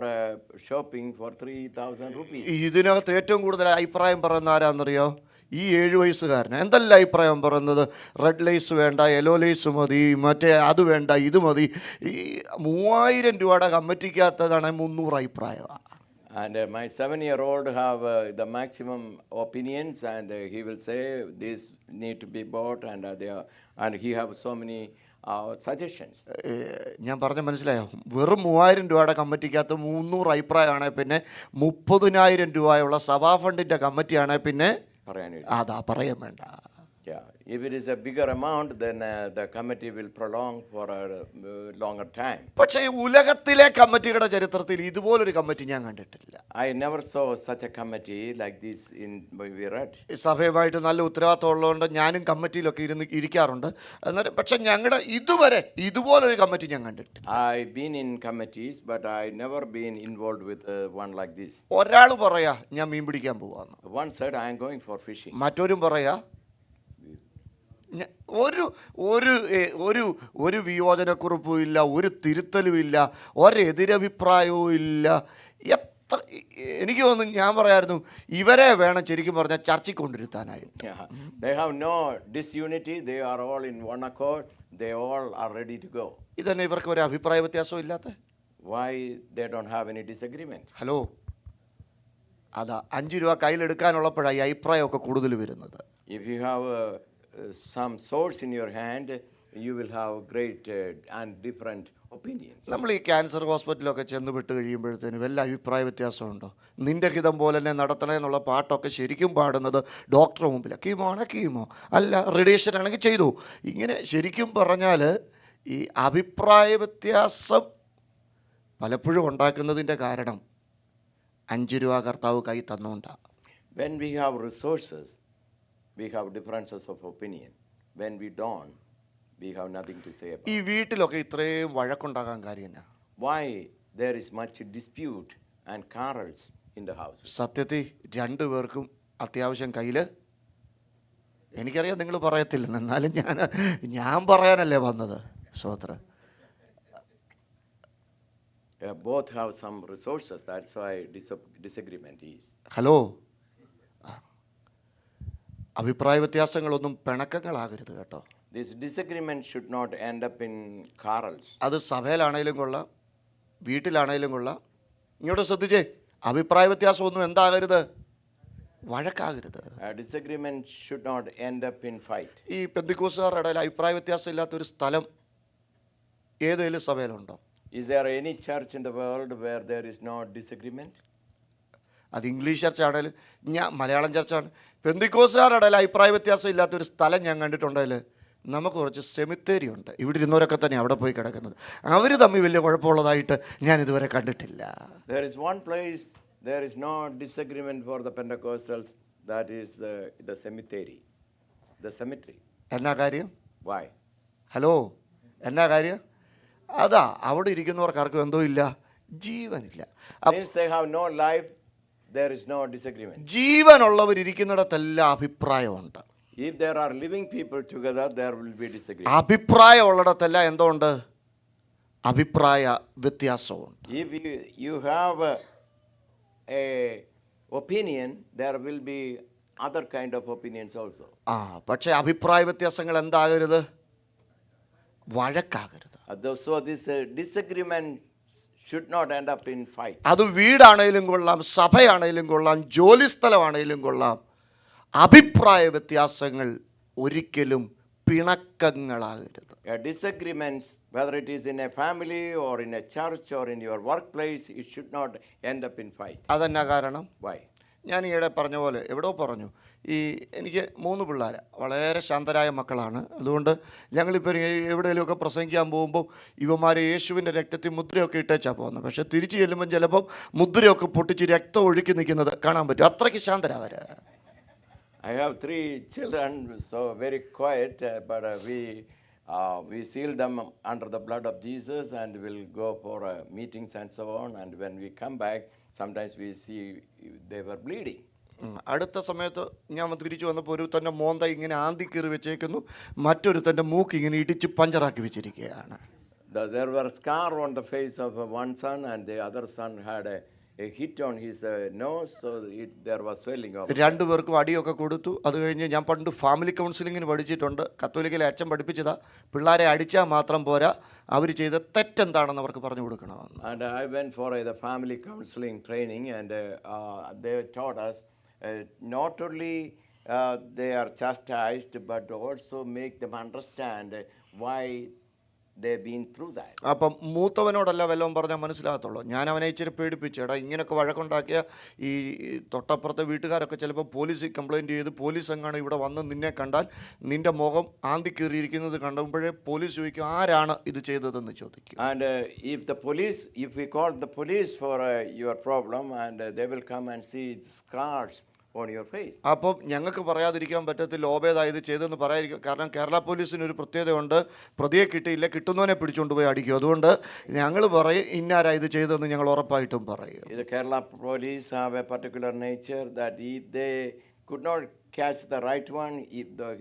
shopping for 3,000 rupees. ഇതിനകത്ത് ഏറ്റവും കൂടുതൽ അഭിപ്രായം പറയുന്ന ആരാന്നറിയോ? ഈ 7 വയസ്സുകാരന് എന്തല്ല അഭിപ്രായം പറയുന്നത്? റെഡ് ലൈസ് വേണ്ട, യെല്ലോ ലൈസ് മതി, മറ്റേ അത് വേണ്ട, ഇത് മതി. ഈ 3,000 രൂപയുടെ കമ്മിറ്റിക്കകത്തതാണ് 300 അഭിപ്രായമാണ്. And my 7-year-old have the maximum opinions, and he will say this need to be bought, and he have so many suggestions. ഞാൻ പറഞ്ഞ മനസ്സിലായോ? വെറും 3,000 രൂപയുടെ കമ്മിറ്റിക്കകത്ത് 300 അഭിപ്രായമാണെങ്കിൽ പിന്നെ 30,000 രൂപയുള്ള സഭാ ഫണ്ടിൻ്റെ കമ്മിറ്റിയാണെങ്കിൽ പിന്നെ അതാ പറയാൻ വേണ്ട. Yeah, if it is a bigger amount, then the committee will prolong for a longer time. പക്ഷേ ഉലകത്തിലെ കമ്മിറ്റിയുടെ ചരിത്രത്തിൽ ഇതുപോലൊരു കമ്മിറ്റി ഞാൻ കണ്ടിട്ടില്ല. I never saw such a committee like this in Virat. സഭയുമായിട്ട് നല്ല ഉത്തരവാദിത്വം ഉള്ളതുകൊണ്ട് ഞാനും കമ്മിറ്റിയിലൊക്കെ ഇരിക്കാറുണ്ട്. അന്നേരം പക്ഷെ ഞങ്ങളുടെ ഇതുവരെ ഇതുപോലൊരു കമ്മിറ്റി ഞാൻ കണ്ടിട്ടില്ല. I've been in committees, but I never been involved with one like this. ഒരാൾ പറയാ ഞാൻ മീൻ പിടിക്കാൻ പോവാന്ന്. One said I am going for fishing. മറ്റൊരും പറയാ ഒരു വിയോജനക്കുറിപ്പും ഇല്ല, ഒരു തിരുത്തലും ഇല്ല, ഒരെതിരഭിപ്രായവും ഇല്ല. എനിക്ക് തോന്നുന്നു ഞാൻ പറയായിരുന്നു ഇവരെ വേണം ശരിക്കും പറഞ്ഞാൽ ചർച്ചയ്ക്ക് കൊണ്ടിരുത്താനായിട്ട്. They have no disunity, they are all in one accord, they all are ready to go. ഇതന്നെ ഇവർക്ക് ഒരു അഭിപ്രായ വ്യത്യാസവും ഇല്ലാത്ത. Why they don't have any disagreement? Hello, അതാ 5 രൂപ കയ്യിലെടുക്കാനുള്ളപ്പോഴാണ് ഈ അഭിപ്രായമൊക്കെ കൂടുതൽ വരുന്നത്. If you have some source in your hand, you will have great and different opinions. നമ്മൾ ഈ ക്യാൻസർ ഹോസ്പിറ്റലൊക്കെ ചെന്ന് വിട്ട് കഴിയുമ്പോഴത്തേനും വല്ല അഭിപ്രായ വ്യത്യാസമുണ്ടോ? നിന്റെ ഹിതം പോലെ തന്നെ നടത്തണേ എന്നുള്ള പാട്ടൊക്കെ ശരിക്കും പാടുന്നത് ഡോക്ടറെ മുമ്പിൽ. കീമോ ആണെങ്കിൽ കീമോ, അല്ല റേഡിയേഷൻ ആണെങ്കിൽ ചെയ്തു. ഇങ്ങനെ ശരിക്കും പറഞ്ഞാൽ ഈ അഭിപ്രായ വ്യത്യാസം പലപ്പോഴും ഉണ്ടാക്കുന്നതിൻ്റെ കാരണം 5 രൂപ കർത്താവ് കൈ തന്നുകൊണ്ടാണ്. When we have resources, we have differences of opinion. When we don't, we have nothing to say about. ഈ വീട്ടിലൊക്കെ ഇത്രയും വഴക്കുണ്ടാകാൻ കാര്യം എന്നാ? Why there is much dispute and quarrels in the house? സത്യത്തിൽ 2 പേർക്കും അത്യാവശ്യം കയ്യിൽ, എനിക്കറിയാം നിങ്ങൾ പറയത്തില്ലെന്ന്, എന്നാലും ഞാൻ പറയാനല്ലേ വന്നത്. സ്വോത്രം. Both have some resources, that's why disagreement is. Hello, അഭിപ്രായ വ്യത്യാസങ്ങളൊന്നും പിണക്കങ്ങളാകരുത് കേട്ടോ. This disagreement should not end up in quarrels. അത് സഭയിലാണേലും കൊള്ളാം, വീട്ടിലാണേലും കൊള്ളാം. ഇങ്ങോട്ട് ശ്രദ്ധിച്ചേ, അഭിപ്രായ വ്യത്യാസമൊന്നും എന്താകരുത്? വഴക്കാകരുത്. Disagreement should not end up in fight. ഈ പെന്തിക്കോസുകാരുടെ ഇടയിൽ അഭിപ്രായ വ്യത്യാസം ഇല്ലാത്തൊരു സ്ഥലം ഏതെങ്കിലും സഭയിലുണ്ടോ? Is there any church in the world where there is no disagreement? അത് ഇംഗ്ലീഷ് ചർച്ചാണേലും മലയാളം ചർച്ചാണ്. പെന്തിക്കോസുകാരുടെ ഇടയിൽ അഭിപ്രായ വ്യത്യാസം ഇല്ലാത്തൊരു സ്ഥലം ഞാൻ കണ്ടിട്ടുണ്ടെങ്കിൽ നമുക്ക് കുറച്ച് സെമിത്തേരി ഉണ്ട്. ഇവിടെ ഇരുന്നവരൊക്കെ തന്നെ അവിടെ പോയി കിടക്കുന്നത്. അവർ തമ്മിൽ വലിയ കുഴപ്പമുള്ളതായിട്ട് ഞാൻ ഇതുവരെ കണ്ടിട്ടില്ല. There is one place there is no disagreement for the Pentecostals, that is the cemetery. The cemetery. എന്നാ കാര്യം? Why? ഹലോ, എന്നാ കാര്യം? അതാ അവിടെ ഇരിക്കുന്നവർക്ക് ആർക്കും എന്തോ ഇല്ല, ജീവനില്ല. Since they have no life, there is no disagreement. ജീവനുള്ളവർ ഇരിക്കുന്നിടത്തെല്ലാം അഭിപ്രായമുണ്ട്. If there are living people together, there will be disagreement. അഭിപ്രായം ഉള്ളിടത്തെല്ലാം എന്തോ ഉണ്ട്? അഭിപ്രായ വ്യത്യാസമുണ്ട്. If you have a opinion, there will be other kind of opinions also. പക്ഷേ അഭിപ്രായ വ്യത്യാസങ്ങൾ എന്താകരുത്? വഴക്കാകരുത്. So this disagreement should not end up in fight. അത് വീടാണേലും കൊള്ളാം, സഭയാണേലും കൊള്ളാം, ജോലിസ്ഥലമാണേലും കൊള്ളാം. അഭിപ്രായ വ്യത്യാസങ്ങൾ ഒരിക്കലും പിണക്കങ്ങളാകരുത്. Disagreements, whether it is in a family or in a church or in your workplace, it should not end up in fight. അതെന്നാ കാരണം? Why? ഞാൻ ഈയിടെ പറഞ്ഞ പോലെ എവിടെയോ പറഞ്ഞു, എനിക്ക് 3 പിള്ളേർ വളരെ ശാന്തരായ മക്കളാണ്. അതുകൊണ്ട് ഞങ്ങളിപ്പോൾ എവിടെയെങ്കിലുമൊക്കെ പ്രസംഗിക്കാൻ പോകുമ്പോൾ ഇവന്മാരെ യേശുവിൻ്റെ രക്തത്തിൽ മുദ്രയൊക്കെ ഇട്ടേച്ചാണ് പോകുന്നത്. പക്ഷേ തിരിച്ച് ചെല്ലുമ്പം ചിലപ്പം മുദ്രയൊക്കെ പൊട്ടിച്ച് രക്തം ഒഴുക്കി നിൽക്കുന്നത് കാണാൻ പറ്റും. അത്രയ്ക്ക് ശാന്തരാവർ. I have 3 children, so very quiet, but we seal them under the blood of Jesus and will go for meetings and so on. And when we come back, sometimes we see they were bleeding. അടുത്ത സമയത്ത് ഞാൻ തിരിച്ചു വന്നപ്പോൾ ഒരുത്തൻ്റെ മോന്ത ഇങ്ങനെ ആന്തി കീറി വെച്ചേക്കുന്നു, മറ്റൊരുത്തൻ്റെ മൂക്ക് ഇങ്ങനെ ഇടിച്ച് പഞ്ചറാക്കി വെച്ചിരിക്കുകയാണ്. There were scar on the face of one son, and the other son had a hit on his nose, so there was swelling of. രണ്ടുപേർക്കും അടിയൊക്കെ കൊടുത്തു. അത് കഴിഞ്ഞ് ഞാൻ പണ്ട് ഫാമിലി കൗൺസിലിങ്ങിന് പഠിച്ചിട്ടുണ്ട്. കത്തോലിക്കയിലെ അച്ഛൻ പഠിപ്പിച്ചതാ, പിള്ളേരെ അടിച്ചാൽ മാത്രം പോരാ, അവർ ചെയ്ത തെറ്റെന്താണെന്ന് അവർക്ക് പറഞ്ഞു കൊടുക്കണമെന്ന്. And I went for the family counseling training, and they taught us not only they are chastised, but also make them understand why they've been through that. അപ്പം മൂത്തവനോടല്ല വല്ലതും പറഞ്ഞാൽ മനസ്സിലാകത്തുള്ളൂ. ഞാൻ അവനെ ഇച്ചിരി പേടിപ്പിച്ചു, എടാ ഇങ്ങനെയൊക്കെ വഴക്കുണ്ടാക്കിയ ഈ തൊട്ടപ്പുറത്തെ വീട്ടുകാരൊക്കെ ചിലപ്പോൾ പോലീസിൽ കംപ്ലയിൻറ്റ് ചെയ്ത് പോലീസ് എങ്ങാണ് ഇവിടെ വന്ന് നിന്നെ കണ്ടാൽ നിൻ്റെ മുഖം ആന്തി കീറിയിരിക്കുന്നത് കണ്ടുമ്പോഴേ പോലീസ് ചോദിക്കും ആരാണ് ഇത് ചെയ്തതെന്ന് ചോദിക്കും. And if we call the police for your problem, and they will come and see the scars on your face. അപ്പം ഞങ്ങൾക്ക് പറയാതിരിക്കാൻ പറ്റത്തില്ല ഓബേദാ ഇത് ചെയ്തെന്ന് പറയാതിരിക്കും. കാരണം കേരള പോലീസിന് ഒരു പ്രത്യേകതയുണ്ട്, പ്രതിയെ കിട്ടിയില്ല കിട്ടുന്നവനെ പിടിച്ചുകൊണ്ട് പോയി അടിക്കും. അതുകൊണ്ട് ഞങ്ങൾ പറയും ഇന്നാരാ ഇത് ചെയ്തതെന്ന് ഞങ്ങൾ ഉറപ്പായിട്ടും പറയും. The Kerala police have a particular nature that if they could not catch the right one,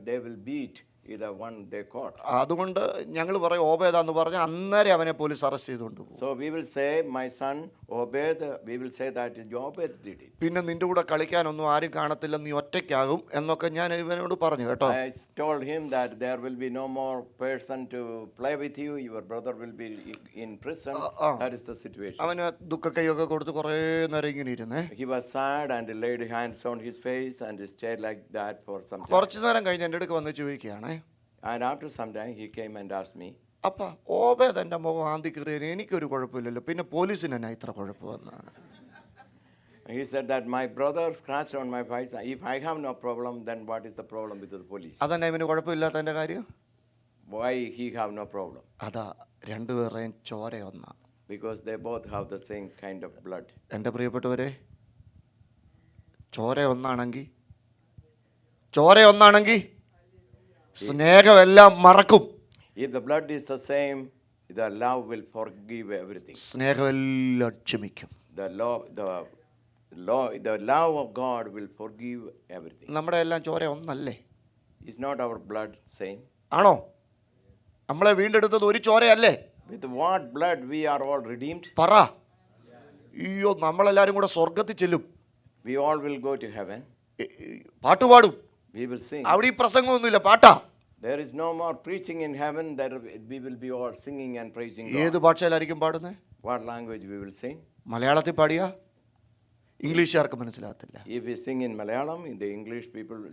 they will beat the one they caught. അതുകൊണ്ട് ഞങ്ങൾ പറയും ഓബേദാന്ന് പറഞ്ഞാൽ അന്നേരം അവനെ പോലീസ് അറസ്റ്റ് ചെയ്തുകൊണ്ട് പോകും. So we will say my son Obed, we will say that Obed did it. പിന്നെ നിന്റെ കൂടെ കളിക്കാനൊന്നും ആരും കാണത്തില്ല, നീ ഒറ്റയ്ക്കാകും എന്നൊക്കെ ഞാൻ ഇവനോട് പറഞ്ഞു കേട്ടോ. I told him that there will be no more person to play with you, your brother will be in prison. That is the situation. അവന് ദുഃഖക്കൈയൊക്കെ കൊടുത്ത് കുറേ നേരം ഇങ്ങനെ ഇരുന്നേ. He was sad and laid hands on his face and stayed like that for some time. കുറച്ചു നേരം കഴിഞ്ഞ് എൻ്റെ അടുക്ക് വന്ന് ചോദിക്കുകയാണേ. And after some time he came and asked me, അപ്പം ഓബേദ് എൻ്റെ മുഖം ആന്തി കീറിയതിന് എനിക്കൊരു കുഴപ്പമില്ലല്ലോ, പിന്നെ പോലീസിന് എന്നാ ഇത്ര കുഴപ്പമെന്ന്. he said that my brother scratched on my face. If I have no problem, then what is the problem with the police? അതന്നെ ഇവന് കുഴപ്പമില്ലാത്തതിൻ്റെ കാര്യം. Why he have no problem? അതാ രണ്ടുപേരുടെയും ചോര ഒന്നാ. Because they both have the same kind of blood. എൻ്റെ പ്രിയപ്പെട്ടവരെ, ചോര ഒന്നാണെങ്കിൽ സ്നേഹമെല്ലാം മറക്കും. If the blood is the same, the love will forgive everything. സ്നേഹമെല്ലാം ക്ഷമിക്കും. The love of God will forgive everything. നമ്മുടെ എല്ലാം ചോര ഒന്നല്ലേ? Is not our blood same? ആണോ? നമ്മളെ വീണ്ടെടുത്തത് ഒരു ചോരയല്ലേ? With what blood we are all redeemed? പറ. അയ്യോ നമ്മളെല്ലാവരും കൂടെ സ്വർഗത്തിൽ ചെല്ലും. We all will go to heaven. പാട്ടുപാടും. We will sing. അവിടെ ഈ പ്രസംഗമൊന്നുമില്ല, പാട്ടാ. There is no more preaching in heaven, that we will be all singing and praising God. ഏത് ഭാഷയിലായിരിക്കും പാടുന്നത്? What language we will sing? മലയാളത്തിൽ പാടിയാ ഇംഗ്ലീഷുകാർക്ക് മനസ്സിലാകത്തില്ല. If we sing in Malayalam, the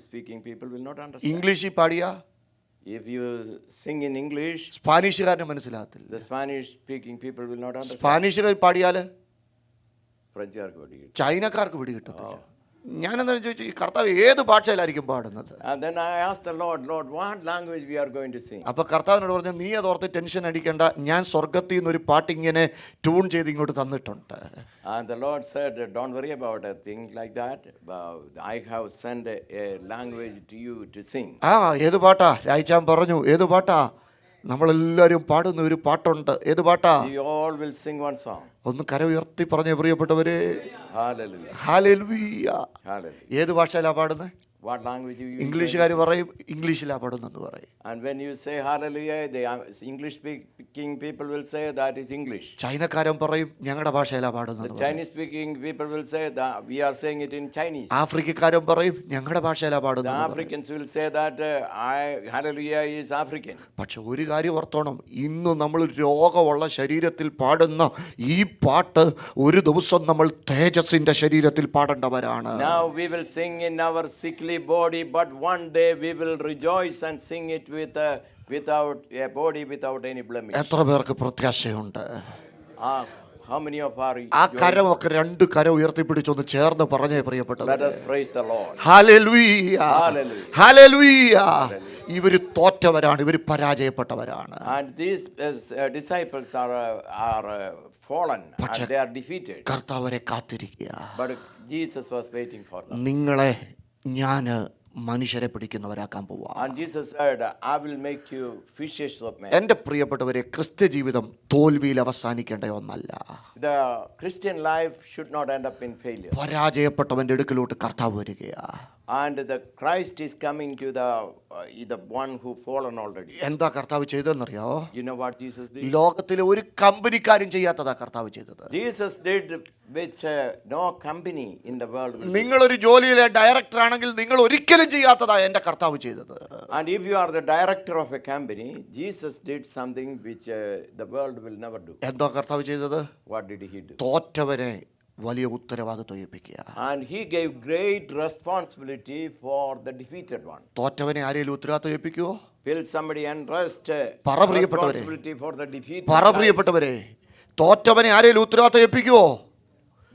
speaking people will not understand. ഇംഗ്ലീഷിൽ പാടിയാ If you sing in English, സ്പാനിഷുകാരന് മനസ്സിലാകത്തില്ല. the Spanish speaking people will not understand. സ്പാനിഷുകാർ പാടിയാല് ഫ്രഞ്ചുകാർക്ക് പിടി കിട്ടും. ചൈനക്കാർക്ക് പിടി കിട്ടത്തില്ല. ഞാനെന്താ ചോദിച്ചു, ഈ കർത്താവ് ഏത് ഭാഷയിലായിരിക്കും പാടുന്നത്? And then I asked the Lord, what language we are going to sing? അപ്പൊ കർത്താവിനോട് പറഞ്ഞു, നീ അതോർത്ത് ടെൻഷൻ അടിക്കണ്ട, ഞാൻ സ്വർഗത്തിൽ നിന്ന് ഒരു പാട്ട് ഇങ്ങനെ ട്യൂൺ ചെയ്ത് ഇങ്ങോട്ട് തന്നിട്ടുണ്ട്. And the Lord said, don't worry about a thing like that. I have sent a language to you to sing. ഏത് പാട്ടാ? രായിച്ചാൻ പറഞ്ഞു, ഏത് പാട്ടാ? നമ്മളെല്ലാവരും പാടുന്ന ഒരു പാട്ടുണ്ട്. ഏത് പാട്ടാ? You all will sing one song. ഒന്ന് കര ഉയർത്തി പറഞ്ഞ പ്രിയപ്പെട്ടവരെ, Hallelujah. ഹല്ലേലൂയ. Hallelujah. ഏത് ഭാഷയിലാ പാടുന്നത്? What language you use? ഇംഗ്ലീഷുകാർ പറയും ഇംഗ്ലീഷിലാ പാടുന്നെന്ന് പറയും. And when you say hallelujah, the English speaking people will say that is English. ചൈനക്കാരൻ പറയും ഞങ്ങളുടെ ഭാഷയിലാ The പാടുന്നത്. Chinese speaking people will say that we are saying it in Chinese. ആഫ്രിക്കക്കാരൻ പറയും ഞങ്ങളുടെ ഭാഷയിലാ The പാടുന്നത്. Africans will say that hallelujah is African. പക്ഷെ ഒരു കാര്യം ഓർത്തോണം, ഇന്ന് നമ്മൾ രോഗമുള്ള ശരീരത്തിൽ പാടുന്ന ഈ പാട്ട് ഒരു ദിവസം നമ്മൾ തേജസ്സിന്റെ ശരീരത്തിൽ പാടേണ്ടവരാണ്. Now we will sing in our sickly body, but one day we will rejoice and sing it without a body without any blemish. എത്ര പേർക്ക് പ്രത്യാശയുണ്ട്? How many of our ആ കരമൊക്കെ രണ്ട് കരം ഉയർത്തിപ്പിടിച്ചൊന്ന് ചേർന്ന് പറഞ്ഞേ പ്രിയപ്പെട്ടത്. let us praise the Lord. Hallelujah, Hallelujah. Hallelujah. ഇവര് തോറ്റവരാണ്, ഇവര് പരാജയപ്പെട്ടവരാണ്. And these disciples are fallen and they are defeated. കർത്താവരെ കാത്തിരിക്കുക. But Jesus was waiting for them. നിങ്ങളെ ഞാന് മനുഷ്യരെ പിടിക്കുന്നവരാക്കാൻ പോവാ. And Jesus said, I will make you fishers of men. എൻ്റെ പ്രിയപ്പെട്ടവരെ, ക്രിസ്ത്യ ജീവിതം തോൽവിയിൽ അവസാനിക്കേണ്ട ഒന്നല്ല. The Christian life should not end up in failure. പരാജയപ്പെട്ടവന്റെ അടുക്കലോട്ട് കർത്താവ് വരികയാ. And the Christ is coming to the one who fallen already. എന്താ കർത്താവ് ചെയ്തതെന്നറിയാവോ? You know what Jesus did? ലോകത്തിലെ ഒരു കമ്പനിക്കാരും ചെയ്യാത്തതാ കർത്താവ് ചെയ്തത്. Jesus did which no company in the world will do. നിങ്ങളൊരു ജോലിയിലെ director ആണെങ്കിൽ നിങ്ങൾ ഒരിക്കലും ചെയ്യാത്തതാ എൻ്റെ കർത്താവ് ചെയ്തത്. And if you are the director of a company, Jesus did something which the world will never do. എന്താ കർത്താവ് ചെയ്തത്? What did he do? തോറ്റവരെ വലിയ ഉത്തരവാദിത്വം ഏൽപ്പിക്കുക. And he gave great responsibility for the defeated one. തോറ്റവനെ ആരെങ്കിലും ഉത്തരവാദിത്വം ഏൽപ്പിക്കുവോ? Will somebody entrust പറ പ്രിയപ്പെട്ടവരെ, responsibility for the defeated പറ life? പ്രിയപ്പെട്ടവരെ, തോറ്റവനെ ആരെങ്കിലും ഉത്തരവാദിത്വം ഏൽപ്പിക്കുവോ?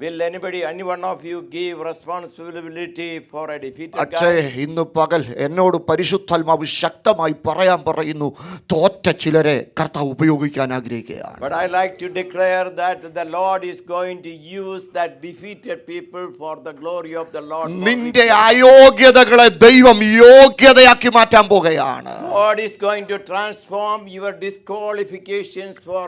Will any one of you give responsibility for a defeated പക്ഷേ guy? ഇന്ന് പകൽ എന്നോട് പരിശുദ്ധാത്മാവ് ശക്തമായി പറയാൻ പറയുന്നു, തോറ്റ ചിലരെ കർത്താവ് ഉപയോഗിക്കാൻ ആഗ്രഹിക്കുകയാണ്. But I like to declare that the Lord is going to use that defeated people for the glory of the Lord. നിന്റെ അയോഗ്യതകളെ ദൈവം യോഗ്യതയാക്കി മാറ്റാൻ പോകുകയാണ്. God is going to transform your disqualifications for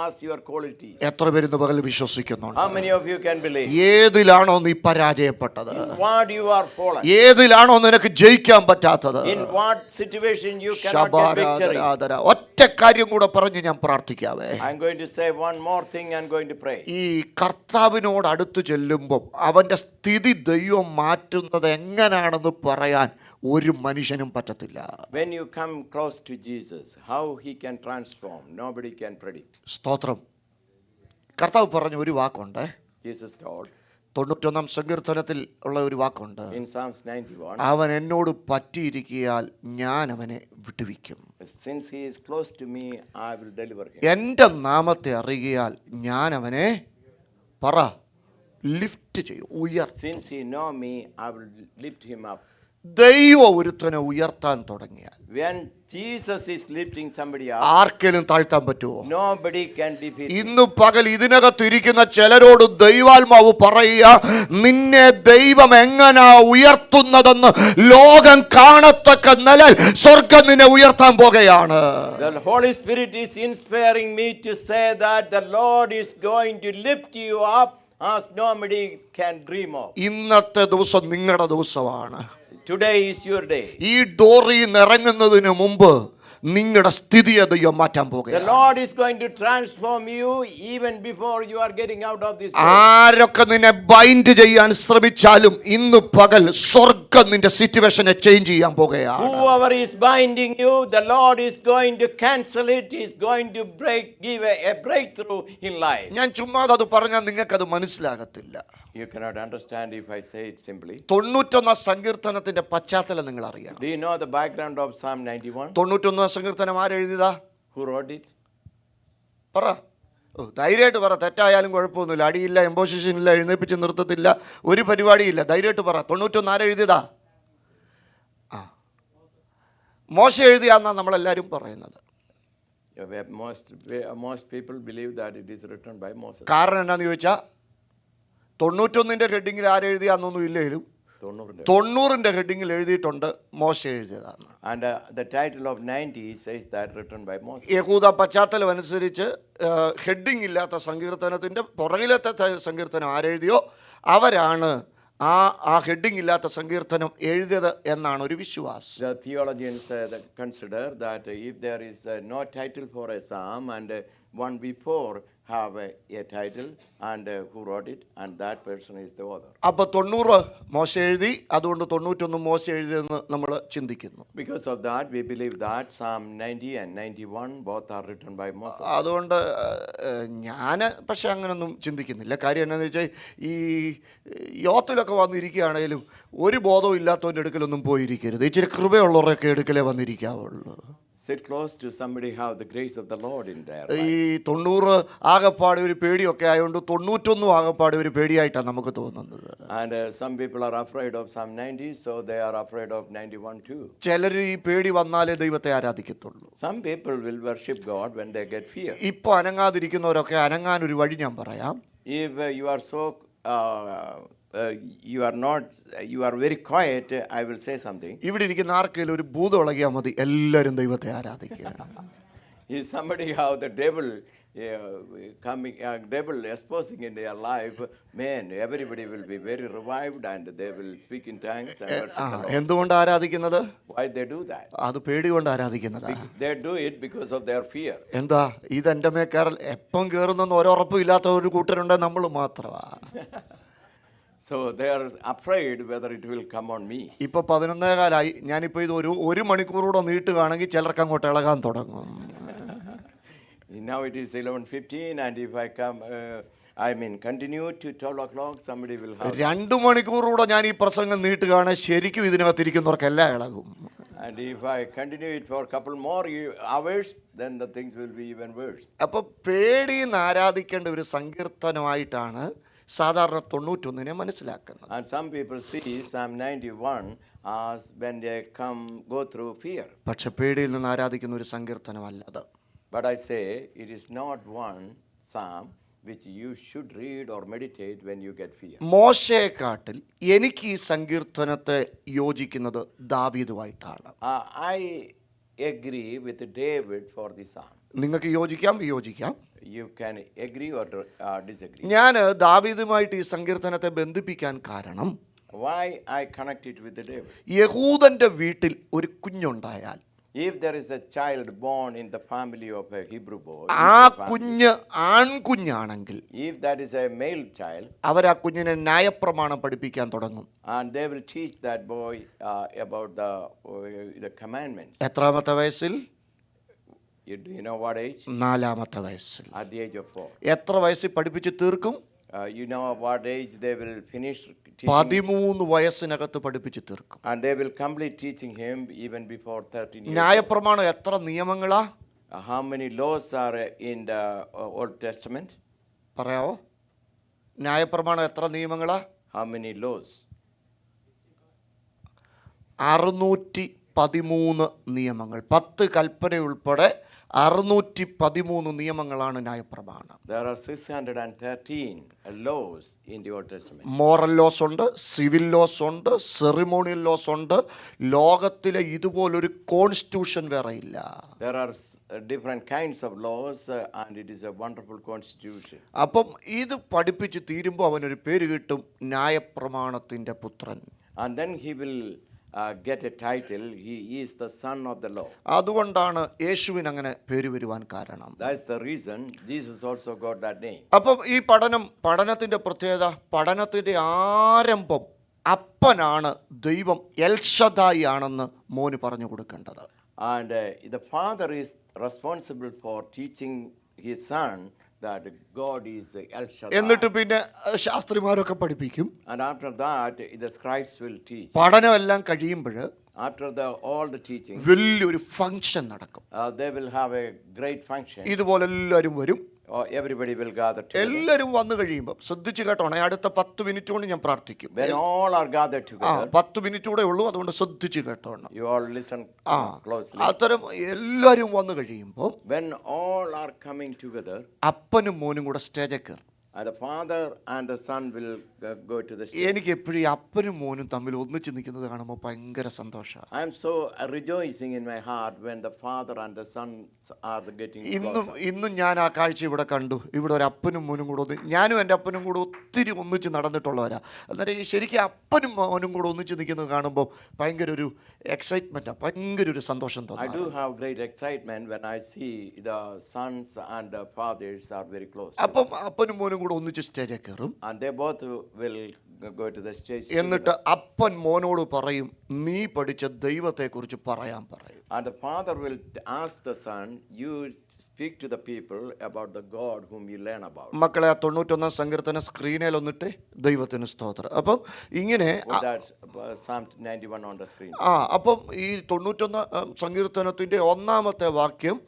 as your qualities. എത്ര പേര് ഇന്ന് പകൽ വിശ്വസിക്കുന്നുണ്ട്? How many of you can believe? ഏതിലാണോ നീ പരാജയപ്പെട്ടത്? In what you are fallen? ഏതിലാണോ നിനക്ക് ജയിക്കാൻ പറ്റാത്തത്? In what situation you cannot get victory? ഒറ്റ കാര്യം കൂടെ പറഞ്ഞ് ഞാൻ പ്രാർത്ഥിക്കാവേ. I'm going to say one more thing and going to pray. ഈ കർത്താവിനോട് അടുത്ത് ചെല്ലുമ്പോൾ അവന്റെ സ്ഥിതി ദൈവം മാറ്റുന്നത് എങ്ങനെയാണെന്ന് പറയാൻ ഒരു മനുഷ്യനും പറ്റത്തില്ല. When you come close to Jesus, how he can transform, nobody can predict. സ്തോത്രം. കർത്താവ് പറഞ്ഞ ഒരു വാക്കുണ്ട്. Jesus told 91 സങ്കീർത്തനത്തിൽ ഉള്ള ഒരു വാക്കുണ്ട്. in Psalms 91, അവൻ എന്നോട് പറ്റിയിരിക്കിയാൽ ഞാൻ അവനെ വിട്ടുവിക്കും. since he is close to me, I will deliver him. എൻ്റെ നാമത്തെ അറിയിയാൽ ഞാൻ അവനെ പറ ലിഫ്റ്റ് ചെയ്യും, ഉയർത്തും. Since he know me, I will lift him up. ദൈവം ഒരുത്തനെ ഉയർത്താൻ തുടങ്ങിയാൽ When Jesus is lifting somebody up, ആർക്കെങ്കിലും താഴ്ത്താൻ പറ്റുമോ? nobody can defeat him. ഇന്ന് പകൽ ഇതിനകത്തിരിക്കുന്ന ചിലരോട് ദൈവാത്മാവ് പറയുക, നിന്നെ ദൈവം എങ്ങനാ ഉയർത്തുന്നതെന്ന് ലോകം കാണത്തക്ക നിലയിൽ സ്വർഗം നിന്നെ ഉയർത്താൻ പോകുകയാണ്. The Holy Spirit is inspiring me to say that the Lord is going to lift you up as nobody can dream of. ഇന്നത്തെ ദിവസം നിങ്ങളുടെ ദിവസമാണ്. Today is your day. ഈ ഡോറിൽ നിന്ന് ഇറങ്ങുന്നതിന് മുമ്പ് നിങ്ങളുടെ സ്ഥിതിയെ ദൈവം മാറ്റാൻ The പോകുകയാണ്. Lord is going to transform you even before you are getting out of this door. ആരൊക്കെ നിന്നെ ബൈൻഡ് ചെയ്യാൻ ശ്രമിച്ചാലും ഇന്ന് പകൽ സ്വർഗം നിന്റെ സിറ്റുവേഷനെ ചേഞ്ച് ചെയ്യാൻ പോകുകയാണ്. Whoever is binding you, the Lord is going to cancel it. He is going to give a breakthrough in life. ഞാൻ ചുമ്മാ അത് പറഞ്ഞാൽ നിങ്ങൾക്കത് മനസ്സിലാകത്തില്ല. You cannot understand if I say it simply. 91 സങ്കീർത്തനത്തിന്റെ പശ്ചാത്തലം നിങ്ങൾ അറിയണം. Do you know the background of Psalm 91? 91 സങ്കീർത്തനം ആരെഴുതിയതാ? Who wrote it? പറ. ധൈര്യമായിട്ട് പറ, തെറ്റായാലും കുഴപ്പമൊന്നുമില്ല. അടിയില്ല, എംബോസിഷൻ ഇല്ല, എഴുന്നേപ്പിച്ച് നിർത്തത്തില്ല, ഒരു പരിപാടിയില്ല. ധൈര്യമായിട്ട് പറ. 91 ആരെഴുതിയതാ? മോശ എഴുതിയാന്നാ നമ്മളെല്ലാവരും പറയുന്നത്. Most people believe that it is written by Moses. കാരണം എന്നാന്ന് ചോദിച്ചാൽ 91 ഹെഡിങ്ങിൽ ആരെഴുതിയാന്നൊന്നും ഇല്ലെങ്കിലും 90 ഹെഡിങ്ങിൽ എഴുതിയിട്ടുണ്ട് മോശ എഴുതിയതാണ്. And the title of 90 says that written by Moses. യഹൂദ പശ്ചാത്തലം അനുസരിച്ച് ഹെഡിങ് ഇല്ലാത്ത സങ്കീർത്തനത്തിന്റെ പുറകിലത്തെ സങ്കീർത്തനം ആരെഴുതിയോ അവരാണ് ആ ഹെഡിങ് ഇല്ലാത്ത സങ്കീർത്തനം എഴുതിയത് എന്നാണ് ഒരു വിശ്വാസം. The theologians consider that if there is no title for a psalm and one before have a title and who wrote it, and that person is the author. അപ്പോൾ 90 മോശ എഴുതി, അതുകൊണ്ട് 91 മോശ എഴുതിയെന്ന് നമ്മൾ ചിന്തിക്കുന്നു. Because of that, we believe that Psalm 90 and 91 both are written by Moses. അതുകൊണ്ട് ഞാൻ പക്ഷെ അങ്ങനൊന്നും ചിന്തിക്കുന്നില്ല. കാര്യം എന്താണെന്ന് വെച്ചാൽ ഈ യോത്തിലൊക്കെ വന്നിരിക്കുകയാണെങ്കിലും ഒരു ബോധവും ഇല്ലാത്തവൻ്റെ അടുക്കലൊന്നും പോയിരിക്കരുത്. ഇച്ചിരി കൃപയുള്ളവരൊക്കെ അടുക്കലേ വന്നിരിക്കാവുള്ളൂ. Sit close to somebody who have the grace of the Lord in their ഈ life. 90 ആകപ്പാട് ഒരു പേടിയൊക്കെ ആയതുകൊണ്ട് 91 ആകപ്പാട് ഒരു പേടിയായിട്ടാണ് നമുക്ക് തോന്നുന്നത്. And some people are afraid of Psalm 90, so they are afraid of 91 too. ചിലർ ഈ പേടി വന്നാലേ ദൈവത്തെ ആരാധിക്കത്തുള്ളൂ. Some people will worship God when they get fear. ഇപ്പോൾ അനങ്ങാതിരിക്കുന്നവരൊക്കെ അനങ്ങാനൊരു വഴി ഞാൻ പറയാം. If you are so you are very quiet, I will say something. ഇവിടെ ഇരിക്കുന്ന ആർക്കെങ്കിലും ഒരു ഭൂതം ഇളകിയാൽ മതി, എല്ലാവരും ദൈവത്തെ ആരാധിക്കുക. If somebody have the devil coming, devil exposing in their life, man, everybody will be very revived and they will speak in tongues and worship the Lord. എന്തുകൊണ്ട് ആരാധിക്കുന്നത്? Why they do that? അത് പേടി കൊണ്ട് ആരാധിക്കുന്നതാ. They do it because of their fear. എന്താ ഇതെൻ്റെ മേക്കാരൽ എപ്പം കയറുന്നെന്ന് ഒരൊറപ്പും ഇല്ലാത്ത ഒരു കൂട്ടരുണ്ട്, നമ്മൾ മാത്രമാ. So they are afraid whether it will come on me. ഇപ്പോൾ 11:15 ഞാനിപ്പോൾ ഇത് ഒരു മണിക്കൂറൂടെ നീട്ടുകയാണെങ്കിൽ ചിലർക്ക് അങ്ങോട്ട് ഇളകാൻ തുടങ്ങും. Now it is 11:15 and if I come, continue to 12 o'clock, somebody will have. 2 മണിക്കൂറൂടെ ഞാൻ ഈ പ്രസംഗം നീട്ടുകയാണെങ്കിൽ ശരിക്കും ഇതിനകത്തിരിക്കുന്നവർക്കെല്ലാം ഇളകും. And if I continue it for a couple more hours, then the things will be even worse. അപ്പോൾ പേടിന്ന് ആരാധിക്കേണ്ട ഒരു സങ്കീർത്തനമായിട്ടാണ് സാധാരണ 91 മനസ്സിലാക്കുന്നത്. And some people see Psalm 91 as when they go through fear. പക്ഷെ പേടിയിൽ നിന്ന് ആരാധിക്കുന്ന ഒരു സങ്കീർത്തനമല്ല അത്. But I say it is not one psalm which you should read or meditate when you get fear. മോശയെക്കാട്ടിൽ എനിക്ക് ഈ സങ്കീർത്തനത്തെ യോജിക്കുന്നത് ദാവീദുമായിട്ടാണ്. I agree with David for this psalm. നിങ്ങൾക്ക് യോജിക്കാം, വിയോജിക്കാം. You can agree or disagree. ഞാൻ ദാവീദുമായിട്ട് ഈ സങ്കീർത്തനത്തെ ബന്ധിപ്പിക്കാൻ കാരണം, Why I connect it with David? യഹൂദന്റെ വീട്ടിൽ ഒരു കുഞ്ഞുണ്ടായാൽ, If there is a child born in the family of a Hebrew boy, ആ കുഞ്ഞ് ആൺകുഞ്ഞാണെങ്കിൽ, if that is a male child, അവർ ആ കുഞ്ഞിനെ ന്യായപ്രമാണം പഠിപ്പിക്കാൻ തുടങ്ങും. and they will teach that boy about the commandments. എത്രാമത്തെ വയസ്സിൽ? Do you know what age? 4-ാമത്തെ വയസ്സിൽ. At the age of 4. എത്ര വയസ്സിൽ പഠിപ്പിച്ച് തീർക്കും? You know what age they will finish teaching? 13 വയസ്സിനകത്ത് പഠിപ്പിച്ച് തീർക്കും. And they will complete teaching him even before 13 years. ന്യായപ്രമാണം എത്ര നിയമങ്ങളാ? How many laws are in the Old Testament? പറയാവോ? ന്യായപ്രമാണം എത്ര നിയമങ്ങളാ? How many laws? 613 നിയമങ്ങൾ. 10 കൽപ്പന ഉൾപ്പെടെ 613 നിയമങ്ങളാണ് ന്യായപ്രമാണം. There are 613 laws in the Old Testament. Moral loss ഉണ്ട്, സിവിൽ ലോസ് ഉണ്ട്, സെറിമോണിയൽ ലോസ് ഉണ്ട്. ലോകത്തിലെ ഇതുപോലൊരു കോൺസ്റ്റിറ്റ്യൂഷൻ വേറെ ഇല്ല. There are different kinds of laws and it is a wonderful constitution. അപ്പം ഇത് പഠിപ്പിച്ച് തീരുമ്പോൾ അവനൊരു പേര് കിട്ടും, ന്യായപ്രമാണത്തിൻ്റെ പുത്രൻ. And then he will get a title. He is the son of the law. അതുകൊണ്ടാണ് യേശുവിന് അങ്ങനെ പേര് വരുവാൻ കാരണം. That's the reason Jesus also got that name. അപ്പം ഈ പഠനത്തിൻ്റെ പ്രത്യേകത, പഠനത്തിൻ്റെ ആരംഭം അപ്പനാണ്, ദൈവം എൽഷദായി ആണെന്ന് മോന് പറഞ്ഞു കൊടുക്കേണ്ടത്. And the father is responsible for teaching his son that God is El Shaddai. എന്നിട്ട് പിന്നെ ശാസ്ത്രിമാരൊക്കെ പഠിപ്പിക്കും. And after that, the scribes will teach. പഠനമെല്ലാം കഴിയുമ്പോൾ After all the teaching, വലിയൊരു ഫംഗ്ഷൻ നടക്കും. they will have a great function. ഇതുപോലെ എല്ലാവരും വരും. Everybody will gather together. എല്ലാവരും വന്നു കഴിയുമ്പോൾ ശ്രദ്ധിച്ച് കേട്ടോണേ, അടുത്ത 10 മിനിറ്റ് കൊണ്ട് ഞാൻ പ്രാർത്ഥിക്കും. When all are gathered together, 10 minute കൂടെ ഉള്ളൂ, അതുകൊണ്ട് ശ്രദ്ധിച്ച് കേട്ടോണം. you all listen closely. അത്തരം എല്ലാവരും വന്നു കഴിയുമ്പോൾ When all are coming together, അപ്പനും മോനും കൂടെ സ്റ്റേജിൽ കയറും. And the father and the son will go to the stage. എനിക്ക് എപ്പോഴും ഈ അപ്പനും മോനും തമ്മിൽ ഒന്നിച്ച് നിൽക്കുന്നത് കാണുമ്പോൾ ഭയങ്കര സന്തോഷമാണ്. I am so rejoicing in my heart when the father and the son are getting closer. ഇന്നും ഞാൻ ആ കാഴ്ച ഇവിടെ കണ്ടു. ഇവിടെ ഒരു അപ്പനും മോനും കൂടെ ഞാനും എൻ്റെ അപ്പനും കൂടെ ഒത്തിരി ഒന്നിച്ച് നടന്നിട്ടുള്ളവരാ. അന്നേരം ശരിക്കും അപ്പനും മോനും കൂടെ ഒന്നിച്ച് നിൽക്കുന്നത് കാണുമ്പോൾ ഭയങ്കര ഒരു എക്സൈറ്റ്മെൻറ്റാണ്, ഭയങ്കര ഒരു സന്തോഷം I തോന്നുന്നു. do have great excitement when I see the sons and the fathers are very close. അപ്പം അപ്പനും മോനും കൂടെ ഒന്നിച്ച് സ്റ്റേജിൽ കയറും. And they both will go to the stage. എന്നിട്ട് അപ്പൻ മോനോട് പറയും, നീ പഠിച്ച ദൈവത്തെക്കുറിച്ച് പറയാൻ പറയും. And the father will ask the son, you speak to the people about the God whom you learn about. മക്കളെ, ആ 91 സങ്കീർത്തനം സ്ക്രീനിൽ ഒന്നിട്ട് ദൈവത്തിന് സ്തോത്രം. അപ്പം ഇങ്ങനെ That's Psalm 91 on the screen. അപ്പം ഈ 91 സങ്കീർത്തനത്തിൻ്റെ 1-ാമത്തെ വാക്യം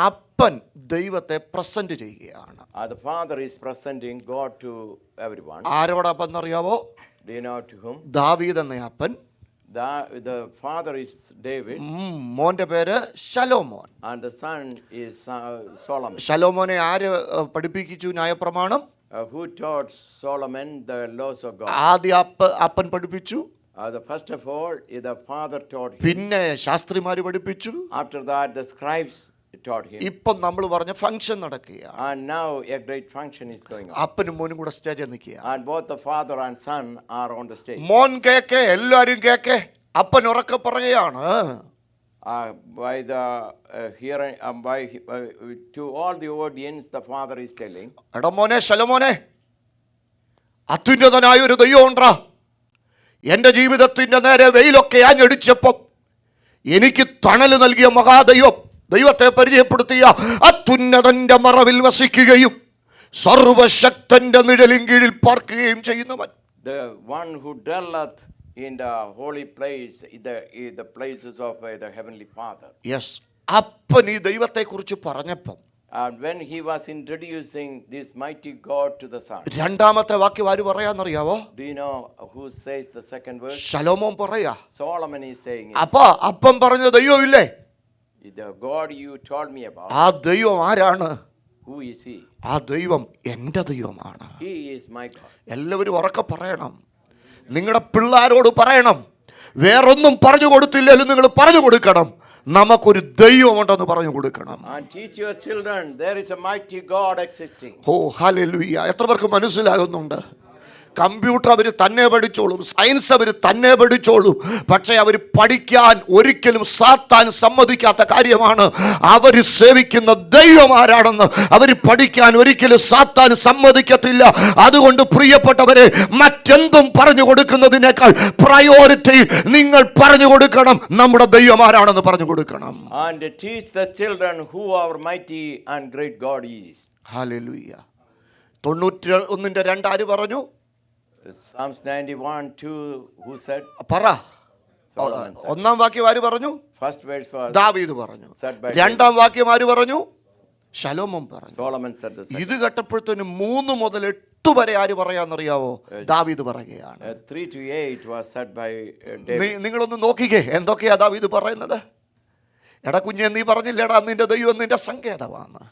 അപ്പൻ ദൈവത്തെ പ്രസന്റ് ചെയ്യുകയാണ്. The father is presenting God to everyone. ആരോടപ്പം എന്നറിയാവോ? Do you know to whom? ദാവീദ് എന്ന അപ്പൻ. The father is David. മോന്റെ പേര് ശലോമോൻ. And the son is Solomon. ശലോമോനെ ആര് പഠിപ്പിച്ചു ന്യായപ്രമാണം? Who taught Solomon the laws of God? ആദ്യ അപ്പൻ പഠിപ്പിച്ചു. The first of all, the father taught him. പിന്നെ ശാസ്ത്രിമാര് പഠിപ്പിച്ചു. After that, the scribes taught him. ഇപ്പം നമ്മൾ പറഞ്ഞ ഫംഗ്ഷൻ നടക്കുകയാണ്. And now a great function is going on. അപ്പനും മോനും കൂടെ സ്റ്റേജിൽ നിൽക്കുക. And both the father and son are on the stage. മോൻ കേക്കെ, എല്ലാരും കേക്കെ, അപ്പൻ ഉറക്കെ പറയുകയാണ്. By the hearing, to all the audience, the father is telling, എടാ മോനെ ശലോമോനെ, അത്യുന്നതനായ ഒരു ദൈവം ഉണ്ടാ. എൻ്റെ ജീവിതത്തിൻ്റെ നേരെ വെയിലൊക്കെ ആഞ്ഞടിച്ചപ്പം എനിക്ക് തണൽ നൽകിയ മഹാദൈവം, ദൈവത്തെ പരിചയപ്പെടുത്തിയ അത്യുന്നതന്റെ മറവിൽ വസിക്കുകയും സർവശക്തന്റെ നിഴലിൻ കീഴിൽ പാർക്കുകയും ചെയ്യുന്നവൻ. the one who dwelleth in the holy place, the places of the heavenly Father. Yes, അപ്പൻ ഈ ദൈവത്തെക്കുറിച്ച് പറഞ്ഞപ്പം And when he was introducing this mighty God to the son, 2-ാമത്തെ വാക്യം ആര് പറയാന്നറിയാവോ? do you know who says the second verse? ശലോമോൻ പറയാ. Solomon is saying it. അപ്പൊ അപ്പൻ പറഞ്ഞ ദൈവം ഇല്ലേ, The God you told me about, ആ ദൈവം ആരാണ്? who is he? ആ ദൈവം എൻ്റെ ദൈവമാണ്. He is my God. എല്ലാവരും ഉറക്കെ പറയണം. നിങ്ങളുടെ പിള്ളേരോട് പറയണം, വേറൊന്നും പറഞ്ഞു കൊടുത്തില്ലെങ്കിലും നിങ്ങൾ പറഞ്ഞു കൊടുക്കണം, നമുക്കൊരു ദൈവമുണ്ടെന്ന് പറഞ്ഞു കൊടുക്കണം. And teach your children there is a mighty God existing. Oh hallelujah. എത്ര പേർക്ക് മനസ്സിലാകുന്നുണ്ട്? കമ്പ്യൂട്ടർ അവർ തന്നെ പഠിച്ചോളും, സയൻസ് അവർ തന്നെ പഠിച്ചോളും, പക്ഷേ അവർ പഠിക്കാൻ ഒരിക്കലും സാത്താൻ സമ്മതിക്കാത്ത കാര്യമാണ് അവർ സേവിക്കുന്ന ദൈവം ആരാണെന്ന്. അവർ പഠിക്കാൻ ഒരിക്കലും സാത്താൻ സമ്മതിക്കത്തില്ല. അതുകൊണ്ട് പ്രിയപ്പെട്ടവരെ, മറ്റെന്തും പറഞ്ഞു കൊടുക്കുന്നതിനേക്കാൾ പ്രയോറിറ്റി നിങ്ങൾ പറഞ്ഞു കൊടുക്കണം, നമ്മുടെ ദൈവം ആരാണെന്ന് പറഞ്ഞു കൊടുക്കണം. And teach the children who our mighty and great God is. Hallelujah. 91:2 ആര് പറഞ്ഞു? Psalms 91:2, who said? പറ. Solomon said. 1-ാം വാക്യം ആര് പറഞ്ഞു? First verse was ദാവീദ് പറഞ്ഞു. said by 2-ാം വാക്യം ആര് പറഞ്ഞു? ശലോമോൻ പറഞ്ഞു. Solomon said the second. ഇത് കേട്ടപ്പോഴത്തേനും 3 മുതൽ 8 വരെ ആര് പറയാന്നറിയാവോ? ദാവീദ് പറയുകയാണ്. 3 to 8 was said by David. നിങ്ങളൊന്ന് നോക്കിക്കേ, എന്തൊക്കെയാ ദാവീദ് പറയുന്നത്? എടാ കുഞ്ഞെ, നീ പറഞ്ഞില്ലേടാ നിന്റെ ദൈവം നിന്റെ സങ്കേതമാണ്.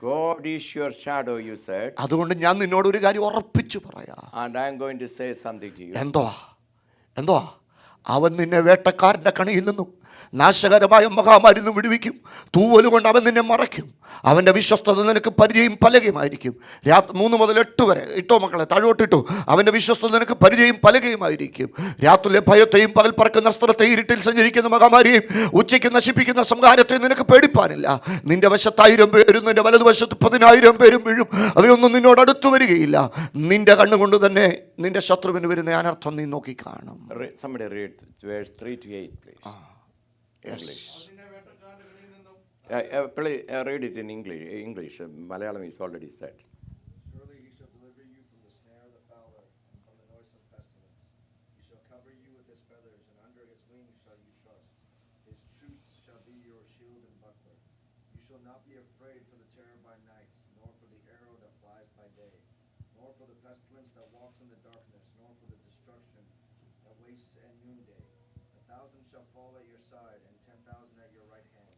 God is your shadow, you said. അതുകൊണ്ട് ഞാൻ നിന്നോട് ഒരു കാര്യം ഉറപ്പിച്ചു പറയാ. And I am going to say something to you. എന്തോ അവൻ നിന്നെ വേട്ടക്കാരൻ്റെ കണിയിൽ നിന്നും നാശകരമായ മഹാമാരിൽ നിന്നും വിടുവിക്കും. തൂവല് കൊണ്ട് അവൻ നിന്നെ മറയ്ക്കും. അവൻ്റെ വിശ്വസ്തത നിനക്ക് പരിചയം പലകയുമായിരിക്കും. 3 മുതൽ 8 വരെ ഇട്ടോ മക്കളെ, താഴോട്ടിട്ടു. അവൻ്റെ വിശ്വസ്തത നിനക്ക് പരിചയം പലകയുമായിരിക്കും. രാത്രിയിലെ ഭയത്തെയും പകൽ പറക്കുന്ന അസ്ത്രത്തെയും ഇരുട്ടിൽ സഞ്ചരിക്കുന്ന മഹാമാരിയെയും ഉച്ചയ്ക്ക് നശിപ്പിക്കുന്ന സംഹാരത്തെയും നിനക്ക് പേടിപ്പാനില്ല. നിന്റെ വശത്ത് 1000 പേരും നിന്റെ വലതുവശത്ത് 10,000 പേരും വീഴും, അവയൊന്നും നിന്നോട് അടുത്തു വരികയില്ല. നിന്റെ കണ്ണുകൊണ്ട് തന്നെ നിന്റെ ശത്രുവിന് വരുന്ന അനർത്ഥം നീ നോക്കിക്കാണും. Somebody read verse 3 to 8, please. Yes. Please read it in English. Malayalam is already said. Surely he shall deliver you from the snare of the fowler and from the noisome pestilence. He shall cover you with his feathers, and under his wings shall you trust. His truth shall be your shield and buckler. You shall not be afraid for the terror by night, nor for the arrow that flies by day, nor for the pestilence that walks in the darkness, nor for the destruction that wastes at noonday. 1,000 shall fall at your side, and 10,000 at your right hand,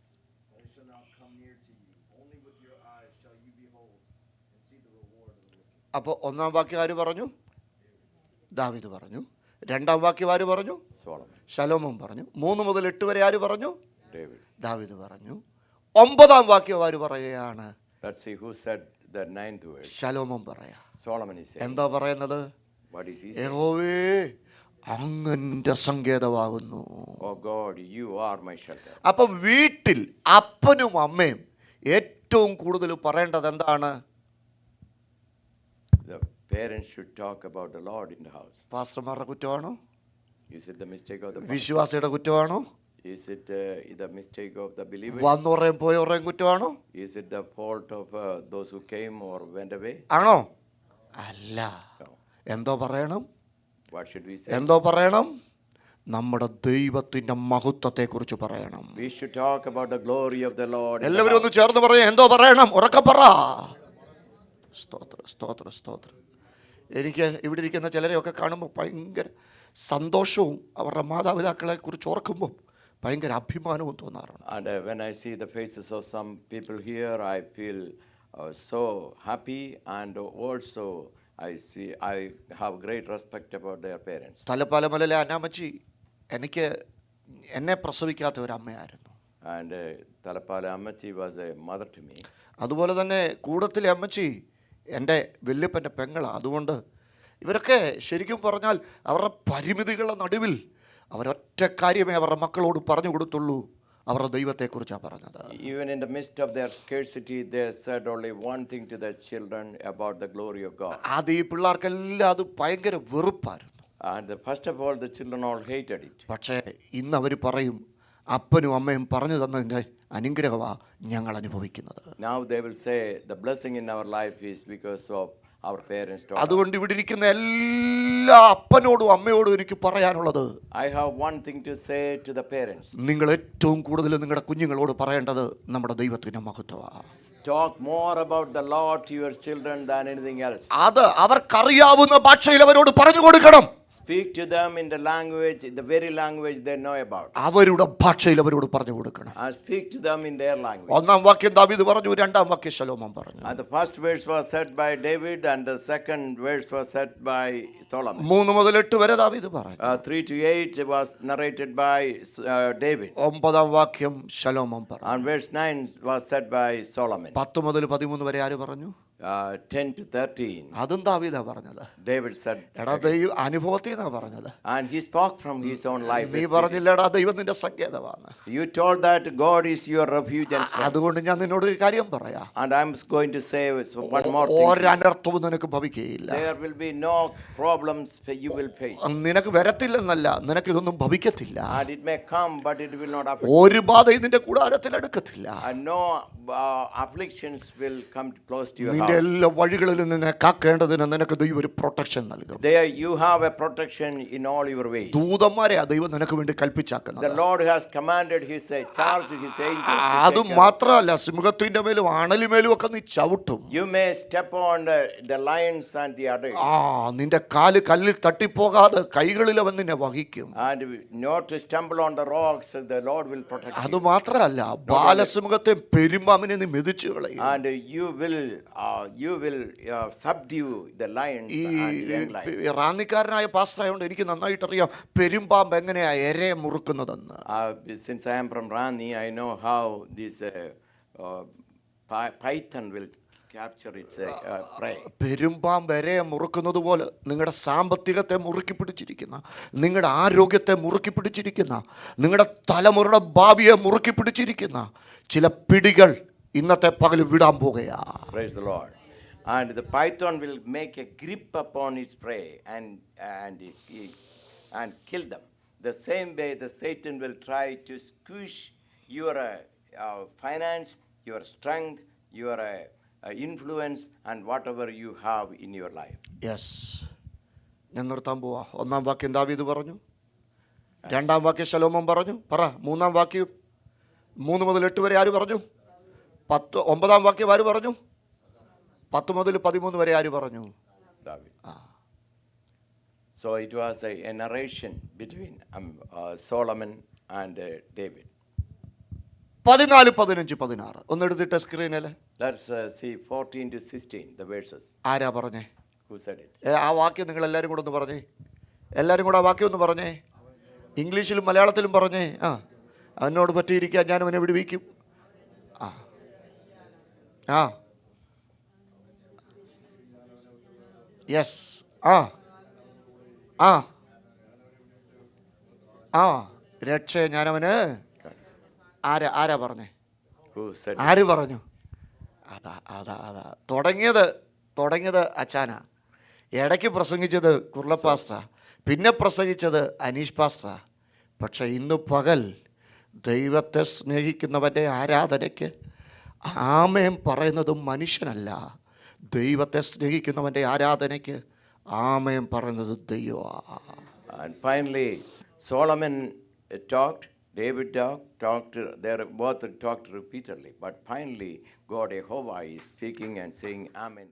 but it shall not come near to you. Only with your eyes shall you behold and see the reward of the wicked. അപ്പോൾ ഒന്നാം വാക്യം ആര് പറഞ്ഞു? ദാവീദ് പറഞ്ഞു. രണ്ടാം വാക്യം ആര് പറഞ്ഞു? Solomon. ശലോമോൻ പറഞ്ഞു. 3 മുതൽ 8 വരെ ആര് പറഞ്ഞു? David. ദാവീദ് പറഞ്ഞു. 9-ാം വാക്യം ആര് പറയുകയാണ്? Let's see who said the 9th word. ശലോമോൻ പറയാ. Solomon is saying. എന്താ പറയുന്നത്? What is he saying? യഹോവേ അങ്ങന്റെ സങ്കേതമാകുന്നു. Oh God, you are my shelter. അപ്പം വീട്ടിൽ അപ്പനും അമ്മയും ഏറ്റവും കൂടുതൽ പറയേണ്ടത് എന്താണ്? The parents should talk about the Lord in the house. പാസ്റ്റർമാരുടെ കുറ്റമാണോ? Is it the mistake of the pastor? വിശ്വാസിയുടെ കുറ്റമാണോ? Is it the mistake of the believers? വന്നോറേം പോയോറേം കുറ്റമാണോ? Is it the fault of those who came or went away? ആണോ? അല്ല. No. എന്തോ പറയണം? What should we say? എന്തോ പറയണം? നമ്മുടെ ദൈവത്തിന്റെ മഹത്വത്തെ കുറിച്ച് പറയണം. We should talk about the glory of the Lord. in the എല്ലാവരും ഒന്ന് house. ചേർന്ന് പറയാം. എന്തോ പറയണം? ഉറക്കെ പറ. സ്തോത്രം, സ്തോത്രം, സ്തോത്രം. എനിക്ക് ഇവിടെ ഇരിക്കുന്ന ചിലരെയൊക്കെ കാണുമ്പോൾ ഭയങ്കര സന്തോഷവും അവരുടെ മാതാപിതാക്കളെ കുറിച്ച് ഓർക്കുമ്പോൾ ഭയങ്കര അഭിമാനവും തോന്നാറുണ്ട്. And when I see the faces of some people here, I feel so happy, and also I have great respect about their parents. തലപ്പാലമലയിലെ അനാമച്ചി എന്നെ പ്രസവിക്കാത്ത ഒരു അമ്മയായിരുന്നു. And Talapala Ammachi was a mother to me. അതുപോലെ തന്നെ കൂടത്തിലെ അമ്മച്ചി എൻ്റെ വല്യപ്പൻ്റെ പെങ്ങളാണ്. അതുകൊണ്ട് ഇവരൊക്കെ ശരിക്കും പറഞ്ഞാൽ അവരുടെ പരിമിതികളുടെ നടുവിൽ അവരൊറ്റ കാര്യമേ അവരുടെ മക്കളോട് പറഞ്ഞു കൊടുത്തുള്ളൂ. അവരുടെ ദൈവത്തെക്കുറിച്ചാണ് പറഞ്ഞത്. Even in the midst of their scarcity, they said only one thing to their children about the glory of God. അത് ഈ പിള്ളേർക്കെല്ലാം അത് ഭയങ്കര വെറുപ്പായിരുന്നു. And first of all, the children all hated it. പക്ഷേ ഇന്ന് അവർ പറയും, അപ്പനും അമ്മയും പറഞ്ഞു തന്നതിൻ്റെ അനുഗ്രഹമാണ് ഞങ്ങൾ അനുഭവിക്കുന്നത്. Now they will say the blessing in our life is because of our parents taught us. അതുകൊണ്ട് ഇവിടെ ഇരിക്കുന്ന എല്ലാ അപ്പനോടും അമ്മയോടും എനിക്ക് പറയാനുള്ളത്, I have one thing to say to the parents. നിങ്ങൾ ഏറ്റവും കൂടുതൽ നിങ്ങളുടെ കുഞ്ഞുങ്ങളോട് പറയേണ്ടത് നമ്മുടെ ദൈവത്തിൻ്റെ മഹത്വമാണ്. Talk more about the Lord to your children than anything else. അത് അവർക്കറിയാവുന്ന ഭാഷയിൽ അവരോട് പറഞ്ഞു കൊടുക്കണം. Speak to them in the language, the very language they know about. അവരുടെ ഭാഷയിൽ അവരോട് പറഞ്ഞു കൊടുക്കണം. And speak to them in their language. ഒന്നാം വാക്യം ദാവീദ് പറഞ്ഞു, രണ്ടാം വാക്യം ശലോമോൻ പറഞ്ഞു. And the first verse was said by David, and the second verse was said by Solomon. 3 മുതൽ 8 വരെ ദാവീദ് പറഞ്ഞു. 3 to 8 was narrated by David. 9-ാം വാക്യം ശലോമോൻ പറഞ്ഞു. And verse 9 was said by Solomon. 10 മുതൽ 13 വരെ ആര് പറഞ്ഞു? 10 to 13. അതും ദാവീദാ പറഞ്ഞത്. David said. എടാ ദൈവ അനുഭവത്തിൽ നിന്നാ പറഞ്ഞത്. And he spoke from his own life. നീ പറഞ്ഞില്ലടാ ദൈവം നിന്റെ സങ്കേതമാണ്. You told that God is your refuge and strength. അതുകൊണ്ട് ഞാൻ നിന്നോട് ഒരു കാര്യം പറയാം. And I'm going to say one more thing. ഒരനർത്ഥവും നിനക്ക് ഭവിക്കുകയില്ല. There will be no problems you will face. നിനക്ക് വരത്തില്ലെന്നല്ല, നിനക്ക് ഇതൊന്നും ഭവിക്കത്തില്ല. And it may come, but it will not affect. ഒരു ബാധയും നിന്റെ കൂടാരത്തിൽ എടുക്കത്തില്ല. And no afflictions will come close to your house. നിന്റെ എല്ലാ വഴികളിലും നിന്നെ കാക്കേണ്ടതിന് നിനക്ക് ദൈവം ഒരു പ്രൊട്ടക്ഷൻ നൽകും. There you have a protection in all your ways. ദൂതന്മാരെ ആ ദൈവം നിനക്ക് വേണ്ടി കൽപ്പിച്ചാക്കുന്നത്. The Lord has commanded his charge his angels. അത് മാത്രമല്ല, സിംഹത്തിന്റെ മേലും അണലിമേലും ഒക്കെ നീ ചവിട്ടും. You may step on the lions and the adders. നിന്റെ കാല് കല്ലിൽ തട്ടിപ്പോകാതെ കൈകളിൽ അവൻ നിന്നെ വഹിക്കും. And not to stumble on the rocks, the Lord will protect അത് you. മാത്രമല്ല, ബാലസിംഹത്തെ പെരുമ്പാമ്പിനെ നീ മെതിച്ചു കളയും. And you will subdue the lions ഈ and young lions. റാന്നിക്കാരനായ പാസ്റ്ററായതുകൊണ്ട് എനിക്ക് നന്നായിട്ടറിയാം പെരുമ്പാമ്പ് എങ്ങനെയാ എരയെ മുറുക്കുന്നതെന്ന്. Since I am from Rani, I know how this python will capture its prey. പെരുമ്പാമ്പ് എരയെ മുറുക്കുന്നത് പോലെ നിങ്ങളുടെ സാമ്പത്തികത്തെ മുറുക്കി പിടിച്ചിരിക്കുന്ന, നിങ്ങളുടെ ആരോഗ്യത്തെ മുറുക്കി പിടിച്ചിരിക്കുന്ന, നിങ്ങളുടെ തലമുറയുടെ ഭാവിയെ മുറുക്കി പിടിച്ചിരിക്കുന്ന ചില പിടികൾ ഇന്നത്തെ പകൽ വിടാൻ പോകുകയാ. Praise the Lord. And the python will make a grip upon its prey and kill them. The same way the Satan will try to squish your finance, your strength, your influence, and whatever you have in your life. Yes, ഞാൻ നിർത്താൻ പോവാ. ഒന്നാം വാക്യം ദാവീദ് പറഞ്ഞു, രണ്ടാം വാക്യം ശലോമോൻ പറഞ്ഞു. പറ മൂന്നാം വാക്യം 3 മുതൽ 8 വരെ ആര് പറഞ്ഞു? 9-ാം വാക്യം ആര് പറഞ്ഞു? 10 മുതൽ 13 വരെ ആര് പറഞ്ഞു? David. So it was a narration between Solomon and David. 14, 15, 16 ഒന്ന് എടുത്തിട്ട് സ്ക്രീനിൽ. Let's see 14 to 16 the verses. ആരാ പറഞ്ഞേ? Who said it? ആ വാക്യം നിങ്ങൾ എല്ലാവരും കൂടെ ഒന്ന് പറഞ്ഞേ. എല്ലാവരും കൂടെ ആ വാക്യം ഒന്ന് പറഞ്ഞേ. ഇംഗ്ലീഷിലും മലയാളത്തിലും പറഞ്ഞേ. അവനോട് പറ്റിയിരിക്കാൻ ഞാൻ അവനെ വിടുവിക്കും. ആ യെസ്. ആ ആ ആ രക്ഷ ഞാനവന്. ആരാ പറഞ്ഞേ? Who said it? ആര് പറഞ്ഞു? അതാ തുടങ്ങിയത് അച്ചാനാ. ഇടയ്ക്ക് പ്രസംഗിച്ചത് കുർലപ്പാസ്ട്രാ, പിന്നെ പ്രസംഗിച്ചത് അനീഷ് പാസ്ട്രാ. പക്ഷെ ഇന്ന് പകൽ ദൈവത്തെ സ്നേഹിക്കുന്നവൻ്റെ ആരാധനയ്ക്ക് ആമേൻ പറയുന്നതും മനുഷ്യനല്ല. ദൈവത്തെ സ്നേഹിക്കുന്നവൻ്റെ ആരാധനയ്ക്ക് ആമേൻ പറയുന്നത് ദൈവമാണ്. And finally, Solomon talked, David talked, they both talked repeatedly. But finally, God Jehovah is speaking and saying Amen.